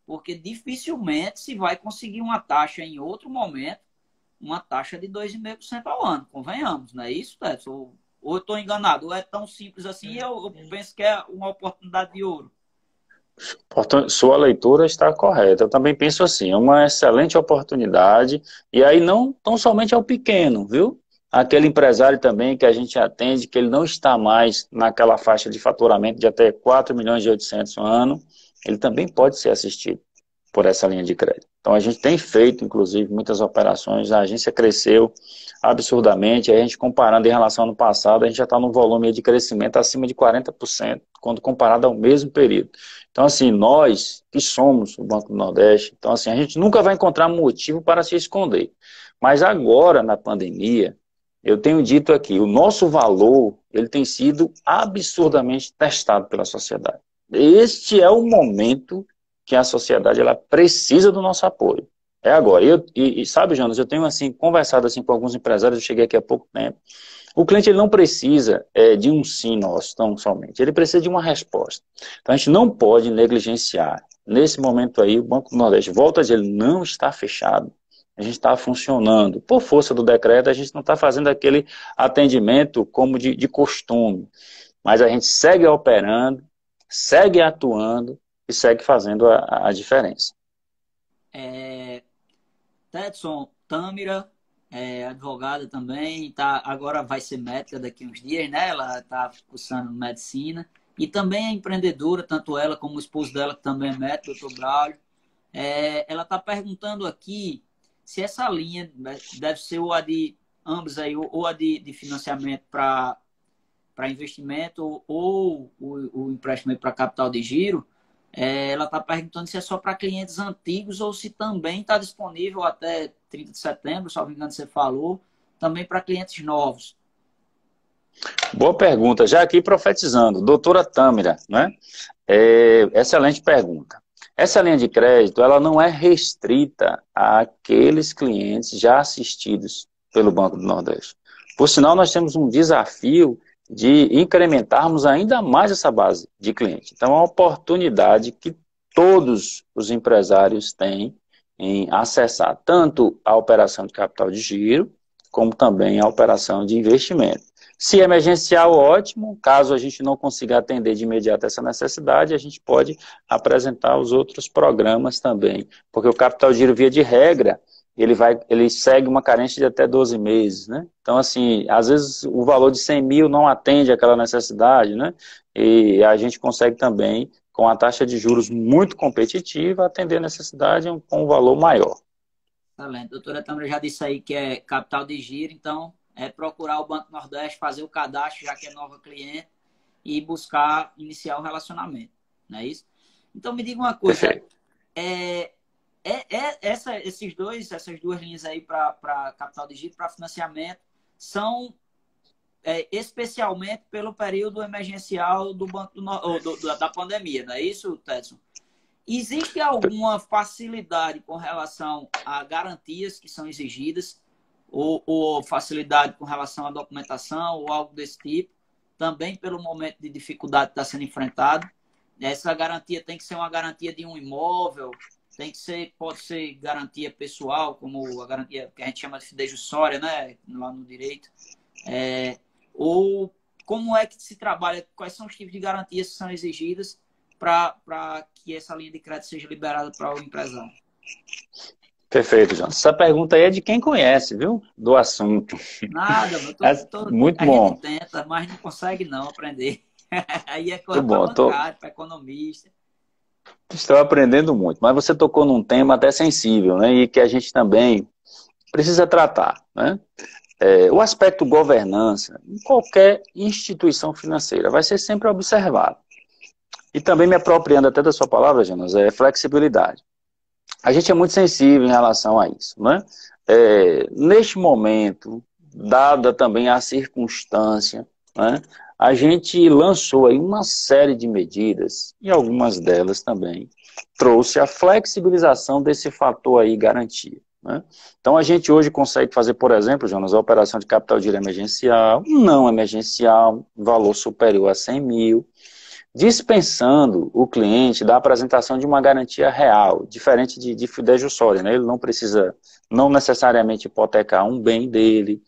Porque dificilmente se vai conseguir uma taxa em outro momento, uma taxa de 2,5% ao ano. Convenhamos, não é isso, Edson? Ou eu estou enganado? Ou é tão simples assim, eu penso que é uma oportunidade de ouro. Portanto, sua leitura está correta. Eu também penso assim, é uma excelente oportunidade, e aí não tão somente ao pequeno, viu? Aquele empresário também que a gente atende, que ele não está mais naquela faixa de faturamento de até 4 milhões e 800 no ano, ele também pode ser assistido por essa linha de crédito. Então a gente tem feito, inclusive, muitas operações, a agência cresceu absurdamente, a gente comparando em relação ao ano passado, a gente já está num volume de crescimento acima de 40%, quando comparado ao mesmo período. Então, assim, nós que somos o Banco do Nordeste, então, assim, a gente nunca vai encontrar motivo para se esconder. Mas agora, na pandemia, eu tenho dito aqui, o nosso valor, ele tem sido absurdamente testado pela sociedade. Este é o momento que a sociedade ela precisa do nosso apoio. É agora. Sabe, Jonas, eu tenho assim, conversado assim, com alguns empresários, eu cheguei aqui há pouco tempo. O cliente ele não precisa de um sim nosso, tão somente. Ele precisa de uma resposta. Então a gente não pode negligenciar. Nesse momento aí, o Banco do Nordeste, volta a dizer, ele não está fechado. A gente está funcionando. Por força do decreto, a gente não está fazendo aquele atendimento como de costume. Mas a gente segue operando, segue atuando e segue fazendo a diferença. Tedson, Tâmira, advogada também, agora vai ser médica daqui a uns dias, né? Ela está cursando medicina. E também é empreendedora, tanto ela como o esposo dela, que também é médico, doutor Braulio. Ela está perguntando aqui se essa linha deve ser ou a de ambos aí, ou a de financiamento para investimento ou o empréstimo para capital de giro. Ela está perguntando se é só para clientes antigos ou se também está disponível até 30 de setembro, se não me engano você falou, também para clientes novos. Boa pergunta. Já aqui profetizando, doutora Tâmira, né? Excelente pergunta. Essa linha de crédito, ela não é restrita àqueles clientes já assistidos pelo Banco do Nordeste. Por sinal, nós temos um desafio de incrementarmos ainda mais essa base de cliente. Então, é uma oportunidade que todos os empresários têm em acessar tanto a operação de capital de giro, como também a operação de investimento. Se é emergencial, ótimo. Caso a gente não consiga atender de imediato essa necessidade, a gente pode apresentar os outros programas também. Porque o capital de giro, via de regra, ele segue uma carência de até 12 meses, né? Então, assim, às vezes o valor de 100 mil não atende aquela necessidade, né? E a gente consegue também, com a taxa de juros muito competitiva, atender a necessidade com um valor maior. Excelente. Doutora Tâmara já disse aí que é capital de giro, então procurar o Banco Nordeste, fazer o cadastro, já que é nova cliente, e buscar iniciar o relacionamento, não é isso? Então me diga uma coisa, essas duas linhas aí para capital de giro, para financiamento, são especialmente pelo período emergencial do banco da pandemia, não é isso, Tedson? Existe alguma facilidade com relação a garantias que são exigidas, ou facilidade com relação à documentação, ou algo desse tipo, também pelo momento de dificuldade que está sendo enfrentado? Essa garantia tem que ser uma garantia de um imóvel, pode ser garantia pessoal, como a garantia que a gente chama de fidejussória, né, lá no direito. Ou como é que se trabalha, quais são os tipos de garantias que são exigidas para que essa linha de crédito seja liberada para o empresário? Perfeito, João. Essa pergunta aí é de quem conhece, viu? Do assunto. Nada, Muito a bom. gente tenta, mas não consegue não aprender. Aí é coisa Muito para bom. bancário, para economista. Estou aprendendo muito, mas você tocou num tema até sensível, né? E que a gente também precisa tratar, né? O aspecto governança em qualquer instituição financeira vai ser sempre observado. E também me apropriando até da sua palavra, Jonas, é flexibilidade. A gente é muito sensível em relação a isso, né? Neste momento, dada também a circunstância, né, a gente lançou aí uma série de medidas, e algumas delas também trouxe a flexibilização desse fator aí, garantia. Né? Então, a gente hoje consegue fazer, por exemplo, Jonas, a operação de capital de giro emergencial, não emergencial, valor superior a 100 mil, dispensando o cliente da apresentação de uma garantia real, diferente de fidejussória, né? Ele não precisa, não necessariamente hipotecar um bem dele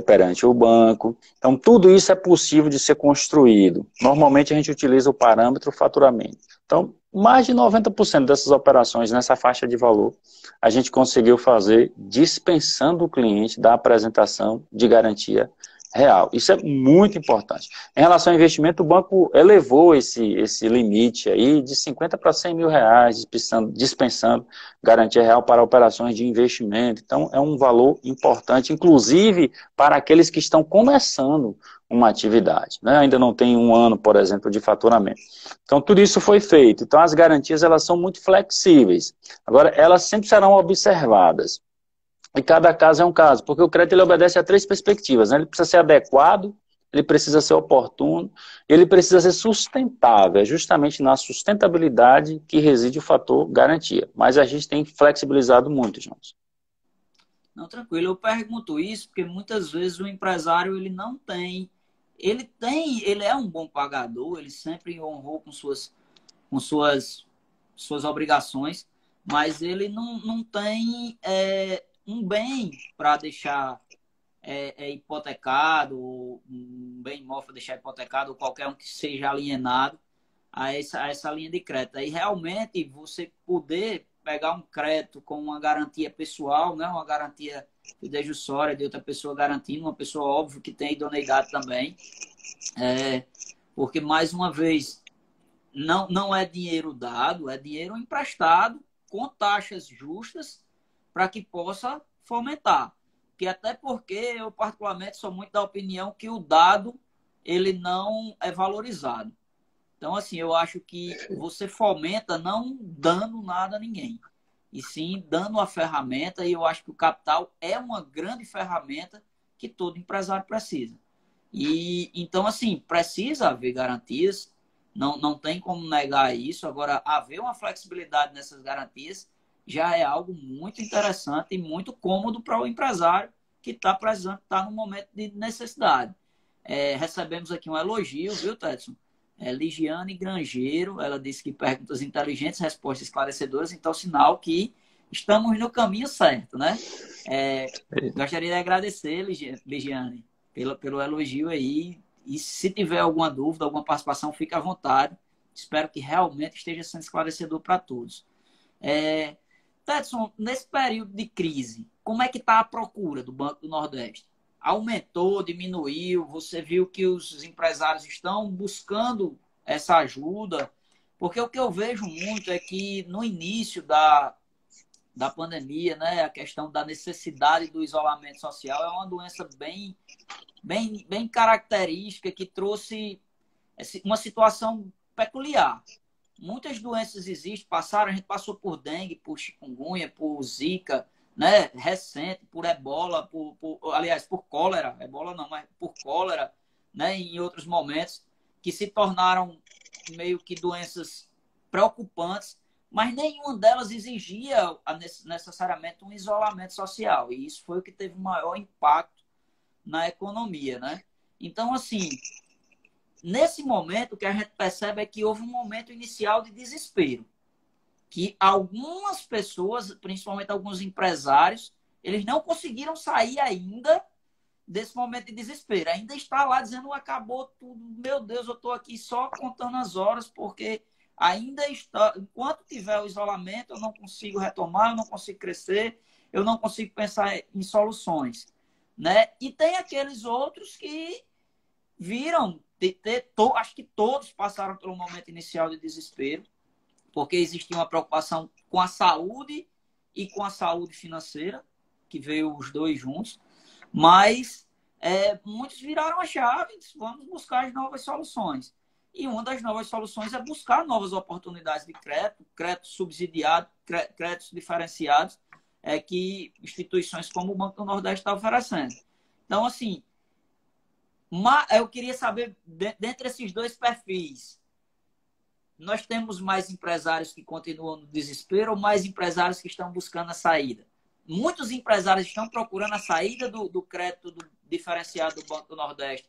perante o banco. Então, tudo isso é possível de ser construído. Normalmente, a gente utiliza o parâmetro faturamento. Então, mais de 90% dessas operações nessa faixa de valor, a gente conseguiu fazer dispensando o cliente da apresentação de garantia real. Isso é muito importante. Em relação ao investimento, o banco elevou esse limite aí de 50 para 100 mil reais, dispensando garantia real para operações de investimento. Então, é um valor importante, inclusive para aqueles que estão começando uma atividade, né? Ainda não tem um ano, por exemplo, de faturamento. Então, tudo isso foi feito. Então, as garantias, elas são muito flexíveis. Agora, elas sempre serão observadas. E cada caso é um caso, porque o crédito ele obedece a 3 perspectivas, né? Ele precisa ser adequado, ele precisa ser oportuno, ele precisa ser sustentável. É justamente na sustentabilidade que reside o fator garantia. Mas a gente tem flexibilizado muito, Jones. Não, tranquilo. Eu pergunto isso porque muitas vezes o empresário ele não tem, ele é um bom pagador, ele sempre honrou com suas obrigações, mas ele não tem um bem para deixar hipotecado, um bem imóvel para deixar hipotecado, ou qualquer um que seja alienado a essa linha de crédito. Aí realmente você poder pegar um crédito com uma garantia pessoal, né, uma garantia fidejussória de outra pessoa garantindo, uma pessoa óbvio que tem idoneidade também, porque mais uma vez não é dinheiro dado, é dinheiro emprestado com taxas justas para que possa fomentar. Que até porque eu particularmente sou muito da opinião que o dado ele não é valorizado. Então, assim, eu acho que você fomenta não dando nada a ninguém, e sim dando a ferramenta, e eu acho que o capital é uma grande ferramenta que todo empresário precisa. E então, assim, precisa haver garantias, não tem como negar isso. Agora, haver uma flexibilidade nessas garantias já é algo muito interessante e muito cômodo para o empresário que está precisando, está no momento de necessidade. Recebemos aqui um elogio, viu, Tedson? Ligiane Grangeiro, ela disse que perguntas inteligentes, respostas esclarecedoras, então sinal que estamos no caminho certo, né? Gostaria de agradecer, Ligiane, pelo elogio aí, e se tiver alguma dúvida, alguma participação, fique à vontade. Espero que realmente esteja sendo esclarecedor para todos. Tedson, nesse período de crise, como é que está a procura do Banco do Nordeste? Aumentou, diminuiu? Você viu que os empresários estão buscando essa ajuda? Porque o que eu vejo muito é que no início da pandemia, né, a questão da necessidade do isolamento social é uma doença bem característica que trouxe uma situação peculiar. muitas doenças existem, a gente passou por dengue, por chikungunya, por zika, né, recente, por ebola, aliás, por cólera, ebola não, mas por cólera, né, em outros momentos, que se tornaram meio que doenças preocupantes, mas nenhuma delas exigia necessariamente um isolamento social, e isso foi o que teve o maior impacto na economia, né? Então, assim, nesse momento, o que a gente percebe é que houve um momento inicial de desespero, que algumas pessoas, principalmente alguns empresários, eles não conseguiram sair ainda desse momento de desespero. Ainda está lá dizendo, acabou tudo, meu Deus, eu estou aqui só contando as horas, porque ainda está, enquanto tiver o isolamento, eu não consigo retomar, eu não consigo crescer, eu não consigo pensar em soluções, né? E tem aqueles outros que viram, acho que todos passaram pelo momento inicial de desespero, porque existia uma preocupação com a saúde e com a saúde financeira, que veio os dois juntos, mas muitos viraram a chave e disse, vamos buscar as novas soluções. E uma das novas soluções é buscar novas oportunidades de crédito, crédito subsidiado, créditos diferenciados, que instituições como o Banco do Nordeste estão oferecendo. Então, assim, eu queria saber, dentre esses dois perfis, nós temos mais empresários que continuam no desespero ou mais empresários que estão buscando a saída? Muitos empresários estão procurando a saída do crédito diferenciado do Banco do Nordeste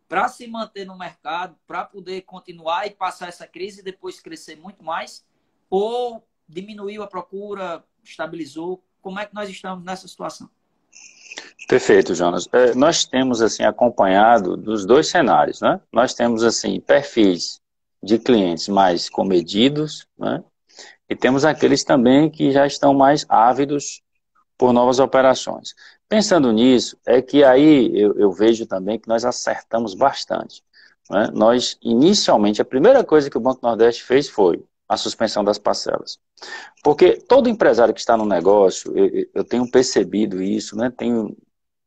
para se manter no mercado, para poder continuar e passar essa crise e depois crescer muito mais, ou diminuiu a procura, estabilizou? Como é que nós estamos nessa situação? Perfeito, Jonas. Nós temos assim acompanhado dos dois cenários, né? Nós temos assim perfis de clientes mais comedidos, né? E temos aqueles também que já estão mais ávidos por novas operações. Pensando nisso, é que aí eu vejo também que nós acertamos bastante, né? Nós, inicialmente, a primeira coisa que o Banco Nordeste fez foi a suspensão das parcelas. Porque todo empresário que está no negócio, eu tenho percebido isso, né? Tenho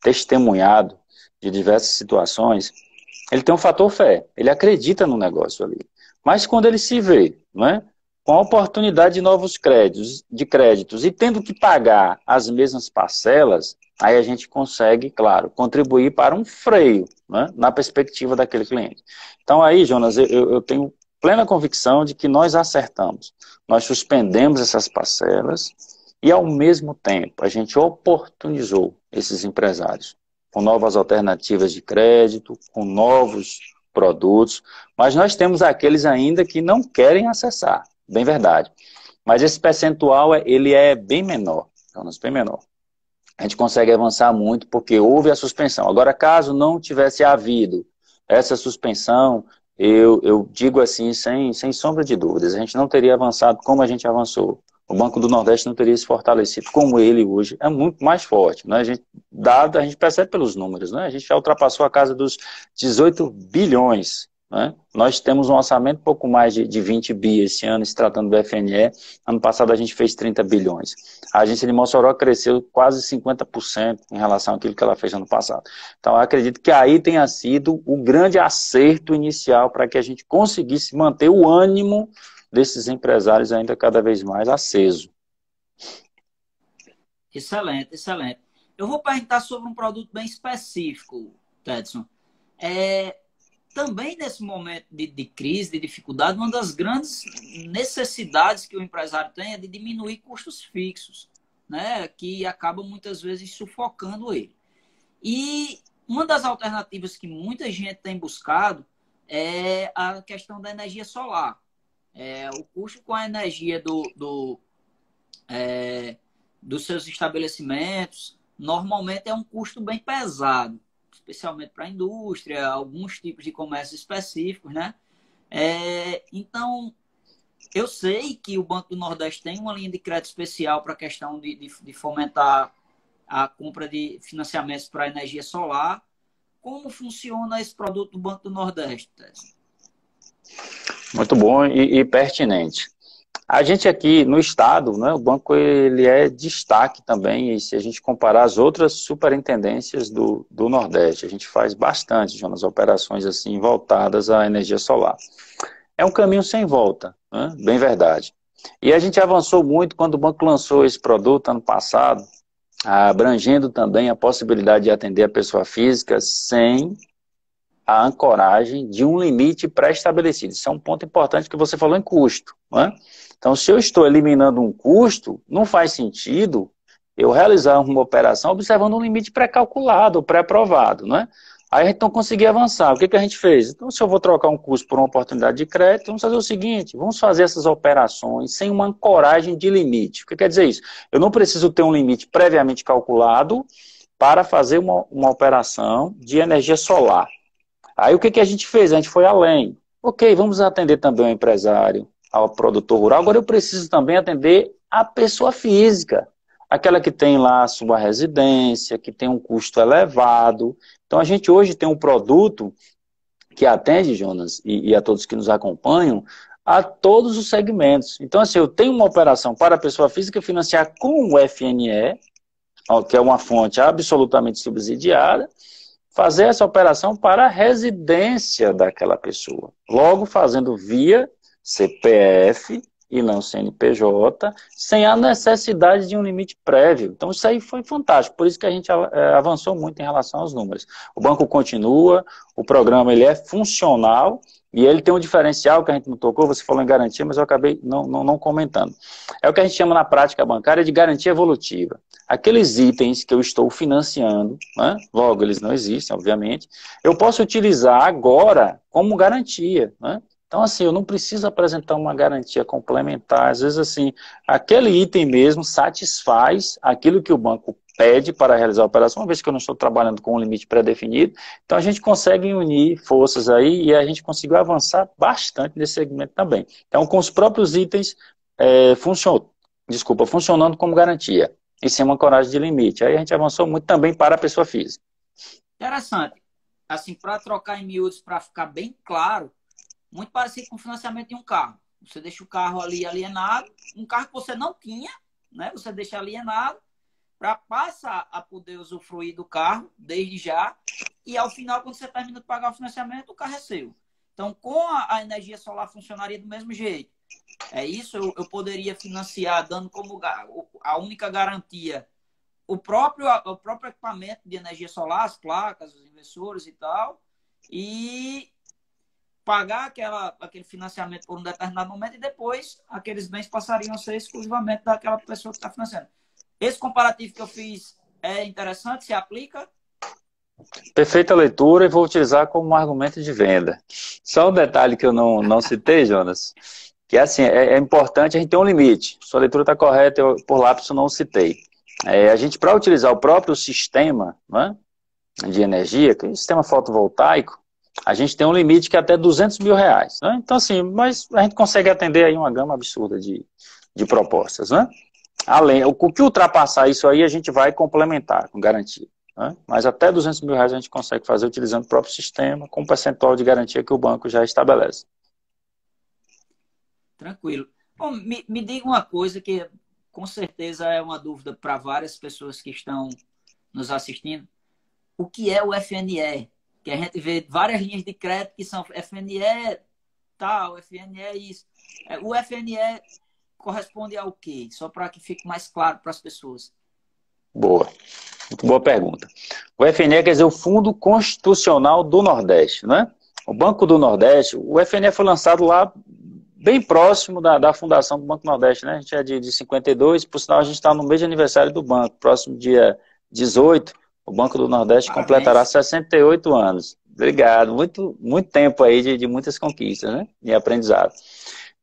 testemunhado de diversas situações, ele tem um fator fé, ele acredita no negócio ali. Mas quando ele se vê, né, com a oportunidade de novos créditos e tendo que pagar as mesmas parcelas, aí a gente consegue, claro, contribuir para um freio, né, na perspectiva daquele cliente. Então aí, Jonas, eu tenho plena convicção de que nós acertamos. Nós suspendemos essas parcelas e, ao mesmo tempo, a gente oportunizou esses empresários com novas alternativas de crédito, com novos produtos, mas nós temos aqueles ainda que não querem acessar, bem verdade. Mas esse percentual, ele é bem menor, Jonas, bem menor. A gente consegue avançar muito porque houve a suspensão. Agora, caso não tivesse havido essa suspensão, eu digo assim, sem sombra de dúvidas, a gente não teria avançado como a gente avançou. O Banco do Nordeste não teria se fortalecido como ele hoje é muito mais forte, né? A gente percebe pelos números, né? A gente já ultrapassou a casa dos 18 bilhões, né? Nós temos um orçamento pouco mais de 20 bi esse ano, se tratando do FNE. Ano passado a gente fez 30 bilhões. A agência de Mossoró cresceu quase 50% em relação àquilo que ela fez ano passado. Então eu acredito que aí tenha sido o grande acerto inicial para que a gente conseguisse manter o ânimo desses empresários ainda cada vez mais aceso. Excelente, excelente. Eu vou perguntar sobre um produto bem específico, Tedson. Também nesse momento de crise, de dificuldade, uma das grandes necessidades que o empresário tem é de diminuir custos fixos, né, que acabam muitas vezes sufocando ele. E uma das alternativas que muita gente tem buscado é a questão da energia solar. O custo com a energia dos seus estabelecimentos normalmente é um custo bem pesado, especialmente para a indústria, alguns tipos de comércio específicos, né? Então, eu sei que o Banco do Nordeste tem uma linha de crédito especial para a questão de fomentar a compra de financiamentos para energia solar. Como funciona esse produto do Banco do Nordeste, Tess? Muito bom e pertinente. A gente aqui no estado, né, o banco ele é destaque também, e se a gente comparar as outras superintendências do Nordeste, a gente faz bastante, Jonas, operações assim voltadas à energia solar. é um caminho sem volta, né? Bem verdade. E a gente avançou muito quando o banco lançou esse produto ano passado, abrangendo também a possibilidade de atender a pessoa física sem a ancoragem de um limite pré-estabelecido. Isso é um ponto importante que você falou em custo, né? Então, se eu estou eliminando um custo, não faz sentido eu realizar uma operação observando um limite pré-calculado, pré-aprovado, né? Aí a gente não conseguia avançar. O que que a gente fez? Então, se eu vou trocar um custo por uma oportunidade de crédito, vamos fazer o seguinte, vamos fazer essas operações sem uma ancoragem de limite. O que quer dizer isso? Eu não preciso ter um limite previamente calculado para fazer uma operação de energia solar. Aí o que que a gente fez? A gente foi além. Ok, vamos atender também ao empresário, ao produtor rural. Agora eu preciso também atender a pessoa física, aquela que tem lá a sua residência, que tem um custo elevado. Então a gente hoje tem um produto que atende, Jonas, e a todos que nos acompanham, a todos os segmentos. Então, assim, eu tenho uma operação para a pessoa física financiar com o FNE, que é uma fonte absolutamente subsidiada, fazer essa operação para a residência daquela pessoa. Logo, fazendo via CPF e não CNPJ, sem a necessidade de um limite prévio. Então, isso aí foi fantástico. Por isso que a gente avançou muito em relação aos números. O banco continua, o programa ele é funcional e ele tem um diferencial que a gente não tocou, você falou em garantia, mas eu acabei não comentando. É o que a gente chama na prática bancária de garantia evolutiva. Aqueles itens que eu estou financiando, né, logo eles não existem, obviamente, eu posso utilizar agora como garantia, né? Então, assim, eu não preciso apresentar uma garantia complementar. Às vezes, assim, aquele item mesmo satisfaz aquilo que o banco pede para realizar a operação, uma vez que eu não estou trabalhando com um limite pré-definido. Então, a gente consegue unir forças aí e a gente conseguiu avançar bastante nesse segmento também. Então, com os próprios itens funcionando como garantia e sem uma coragem de limite. Aí a gente avançou muito também para a pessoa física. Interessante. Assim, para trocar em miúdos, para ficar bem claro, muito parecido com o financiamento de um carro. Você deixa o carro ali alienado, um carro que você não tinha, né? Você deixa alienado para passar a poder usufruir do carro desde já e ao final, quando você termina de pagar o financiamento, o carro é seu. Então, com a energia solar funcionaria do mesmo jeito. É isso, eu poderia financiar dando como a única garantia o próprio equipamento de energia solar, as placas, os inversores e tal, e pagar aquele financiamento por um determinado momento e depois aqueles bens passariam a ser exclusivamente daquela pessoa que está financiando. Esse comparativo que eu fiz é interessante, se aplica? Perfeita leitura e vou utilizar como um argumento de venda. Só um detalhe que eu não citei, Jonas, que assim, é importante a gente ter um limite. Sua leitura está correta, eu por lápis não citei. A gente, para utilizar o próprio sistema, né, de energia, que é o sistema fotovoltaico, a gente tem um limite que é até R$200 mil, né? Então, assim, mas a gente consegue atender aí uma gama absurda de propostas, né? Além, o que ultrapassar isso aí, a gente vai complementar com garantia, né? Mas até R$200 mil a gente consegue fazer utilizando o próprio sistema, com o percentual de garantia que o banco já estabelece. Tranquilo. Bom, me diga uma coisa que com certeza é uma dúvida para várias pessoas que estão nos assistindo. O que é o FNE? Que a gente vê várias linhas de crédito que são FNE tal, FNE isso. O FNE corresponde ao quê? Só para que fique mais claro para as pessoas. Boa. Muito boa pergunta. O FNE quer dizer o Fundo Constitucional do Nordeste, né? O Banco do Nordeste, o FNE foi lançado lá bem próximo da fundação do Banco Nordeste, né? A gente é de 52, por sinal a gente está no mês de aniversário do banco, próximo dia 18, o Banco do Nordeste completará 68 anos. Obrigado, muito tempo aí de muitas conquistas, né? E aprendizado.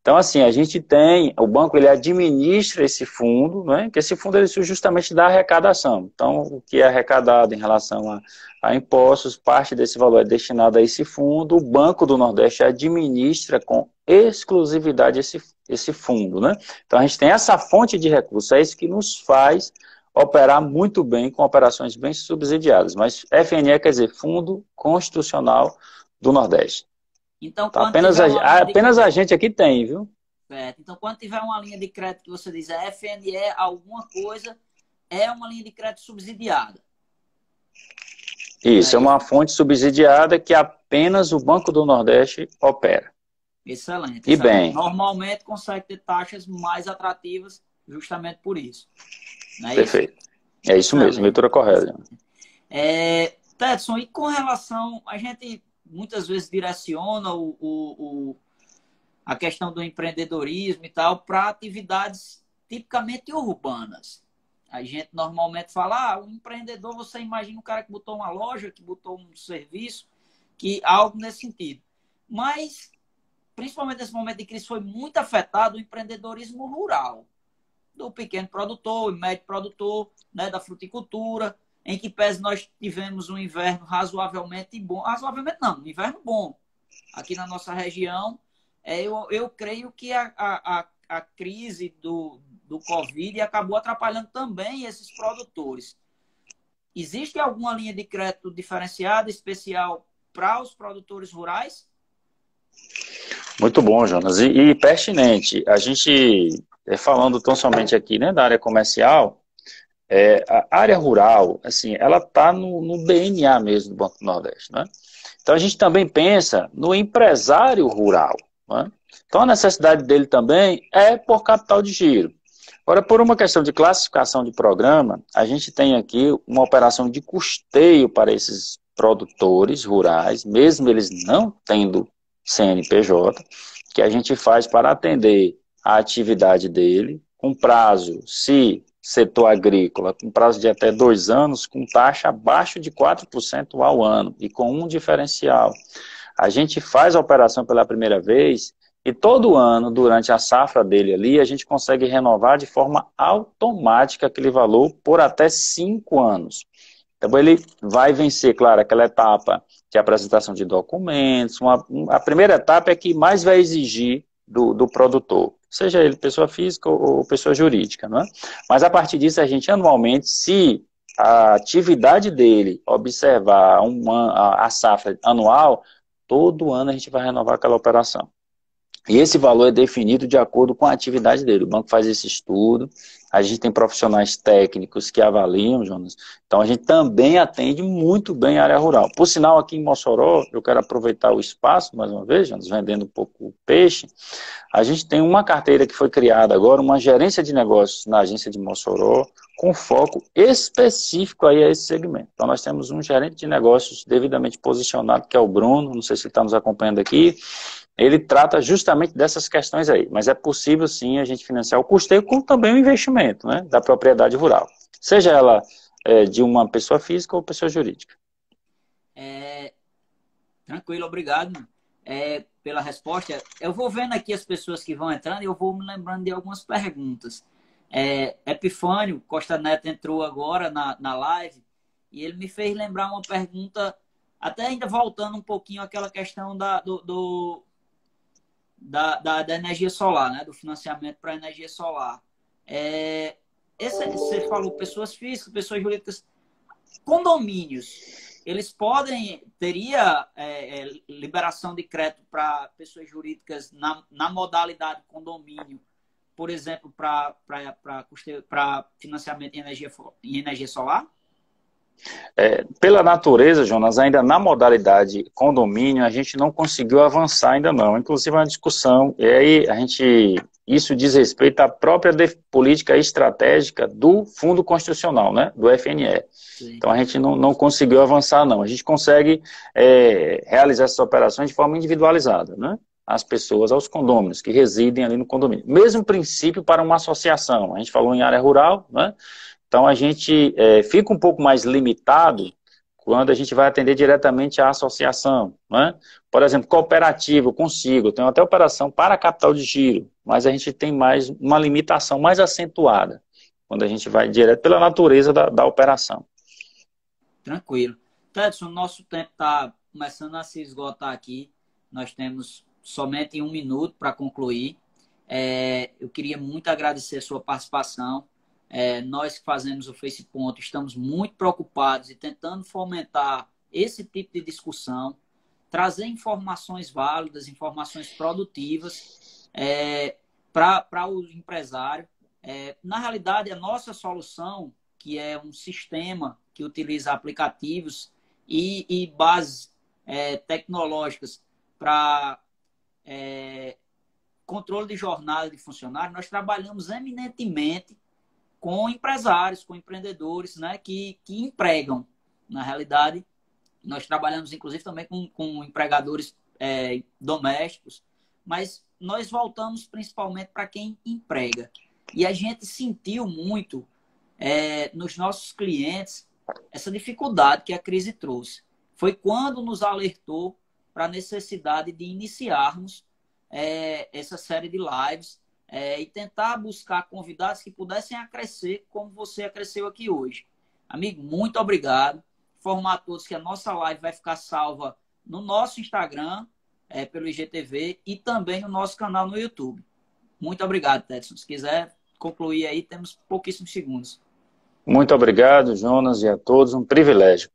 Então, assim, a gente tem, o banco ele administra esse fundo, né? Que esse fundo ele surge justamente da arrecadação. Então, o que é arrecadado em relação a impostos, parte desse valor é destinado a esse fundo, o Banco do Nordeste administra com exclusividade esse fundo, né? Então, a gente tem essa fonte de recursos, é isso que nos faz operar muito bem com operações bem subsidiadas. Mas FNE quer dizer Fundo Constitucional do Nordeste. Então, apenas a gente aqui tem, viu? Certo. Então, quando tiver uma linha de crédito que você diz FNE alguma coisa, é uma linha de crédito subsidiada. Isso, é uma fonte subsidiada que apenas o Banco do Nordeste opera. Excelente, E excelente. bem, Normalmente consegue ter taxas mais atrativas justamente por isso. Não é isso? perfeito. É isso mesmo, Excelente. leitura correta. Tedson, e com relação, a gente muitas vezes direciona a questão do empreendedorismo e tal para atividades tipicamente urbanas. A gente normalmente fala, o empreendedor, você imagina um cara que botou uma loja, que botou um serviço, que algo nesse sentido. Mas, principalmente nesse momento de crise, foi muito afetado o empreendedorismo rural, do pequeno produtor, médio produtor, né, da fruticultura, em que pese nós tivemos um inverno razoavelmente bom, razoavelmente não, um inverno bom aqui na nossa região. Eu creio que a crise do Covid acabou atrapalhando também esses produtores. Existe alguma linha de crédito diferenciada, especial para os produtores rurais? Muito bom, Jonas. E pertinente, a gente, falando tão somente aqui, né, da área comercial, a área rural, assim, ela está no DNA mesmo do Banco do Nordeste, né? Então a gente também pensa no empresário rural, né? Então a necessidade dele também é por capital de giro. Agora, por uma questão de classificação de programa, a gente tem aqui uma operação de custeio para esses produtores rurais, mesmo eles não tendo CNPJ, que a gente faz para atender a atividade dele, com prazo, se setor agrícola, com prazo de até 2 anos, com taxa abaixo de 4% ao ano e com um diferencial. A gente faz a operação pela primeira vez e todo ano, durante a safra dele ali, a gente consegue renovar de forma automática aquele valor por até 5 anos. Então, ele vai vencer, claro, aquela etapa de apresentação de documentos. A primeira etapa é que mais vai exigir do produtor, seja ele pessoa física ou pessoa jurídica, não é? Mas a partir disso, a gente anualmente, se a atividade dele observar a safra anual, todo ano a gente vai renovar aquela operação. E esse valor é definido de acordo com a atividade dele. O banco faz esse estudo, a gente tem profissionais técnicos que avaliam, Jonas. Então a gente também atende muito bem a área rural. Por sinal, aqui em Mossoró, eu quero aproveitar o espaço, mais uma vez, Jonas, vendendo um pouco o peixe. A gente tem uma carteira que foi criada agora, uma gerência de negócios na agência de Mossoró, com foco específico aí a esse segmento. Então nós temos um gerente de negócios devidamente posicionado, que é o Bruno, não sei se ele está nos acompanhando aqui. Ele trata justamente dessas questões aí, mas é possível sim a gente financiar o custeio como também o investimento, né, da propriedade rural, seja ela de uma pessoa física ou pessoa jurídica. Tranquilo, obrigado pela resposta. Eu vou vendo aqui as pessoas que vão entrando e eu vou me lembrando de algumas perguntas. Epifânio Costa Neto entrou agora na live e ele me fez lembrar uma pergunta, até ainda voltando um pouquinho àquela questão da energia solar, né? Do financiamento para energia solar. Você falou pessoas físicas, pessoas jurídicas, condomínios, eles teria liberação de crédito para pessoas jurídicas na modalidade condomínio, por exemplo, para financiamento em energia solar? Pela natureza, Jonas, ainda na modalidade condomínio, a gente não conseguiu avançar ainda não. Inclusive, é uma discussão, e aí isso diz respeito à própria política estratégica do Fundo Constitucional, né, do FNE. Sim. Então, a gente não conseguiu avançar, não. A gente consegue realizar essas operações de forma individualizada, né? As pessoas, aos condôminos que residem ali no condomínio. Mesmo princípio para uma associação. A gente falou em área rural, né? Então, a gente fica um pouco mais limitado quando a gente vai atender diretamente à associação, né? Por exemplo, cooperativa, eu consigo, eu tenho até operação para capital de giro, mas a gente tem mais uma limitação mais acentuada, quando a gente vai direto pela natureza da operação. Tranquilo. Tedson, nosso tempo está começando a se esgotar aqui, nós temos somente 1 minuto para concluir. Eu queria muito agradecer a sua participação. Nós que fazemos o Face Ponto estamos muito preocupados e tentando fomentar esse tipo de discussão, trazer informações válidas, informações produtivas para o empresário. Na realidade, a nossa solução, que é um sistema que utiliza aplicativos e bases tecnológicas para controle de jornada de funcionário, nós trabalhamos eminentemente com empresários, com empreendedores, né, que empregam. Na realidade, nós trabalhamos, inclusive, também com empregadores domésticos, mas nós voltamos principalmente para quem emprega. E a gente sentiu muito nos nossos clientes essa dificuldade que a crise trouxe. Foi quando nos alertou para a necessidade de iniciarmos essa série de lives e tentar buscar convidados que pudessem acrescer como você acresceu aqui hoje. Amigo, muito obrigado. Informar a todos que a nossa live vai ficar salva no nosso Instagram, pelo IGTV, e também no nosso canal no YouTube. Muito obrigado, Tedson. Se quiser concluir aí, temos pouquíssimos segundos. Muito obrigado, Jonas, e a todos. Um privilégio.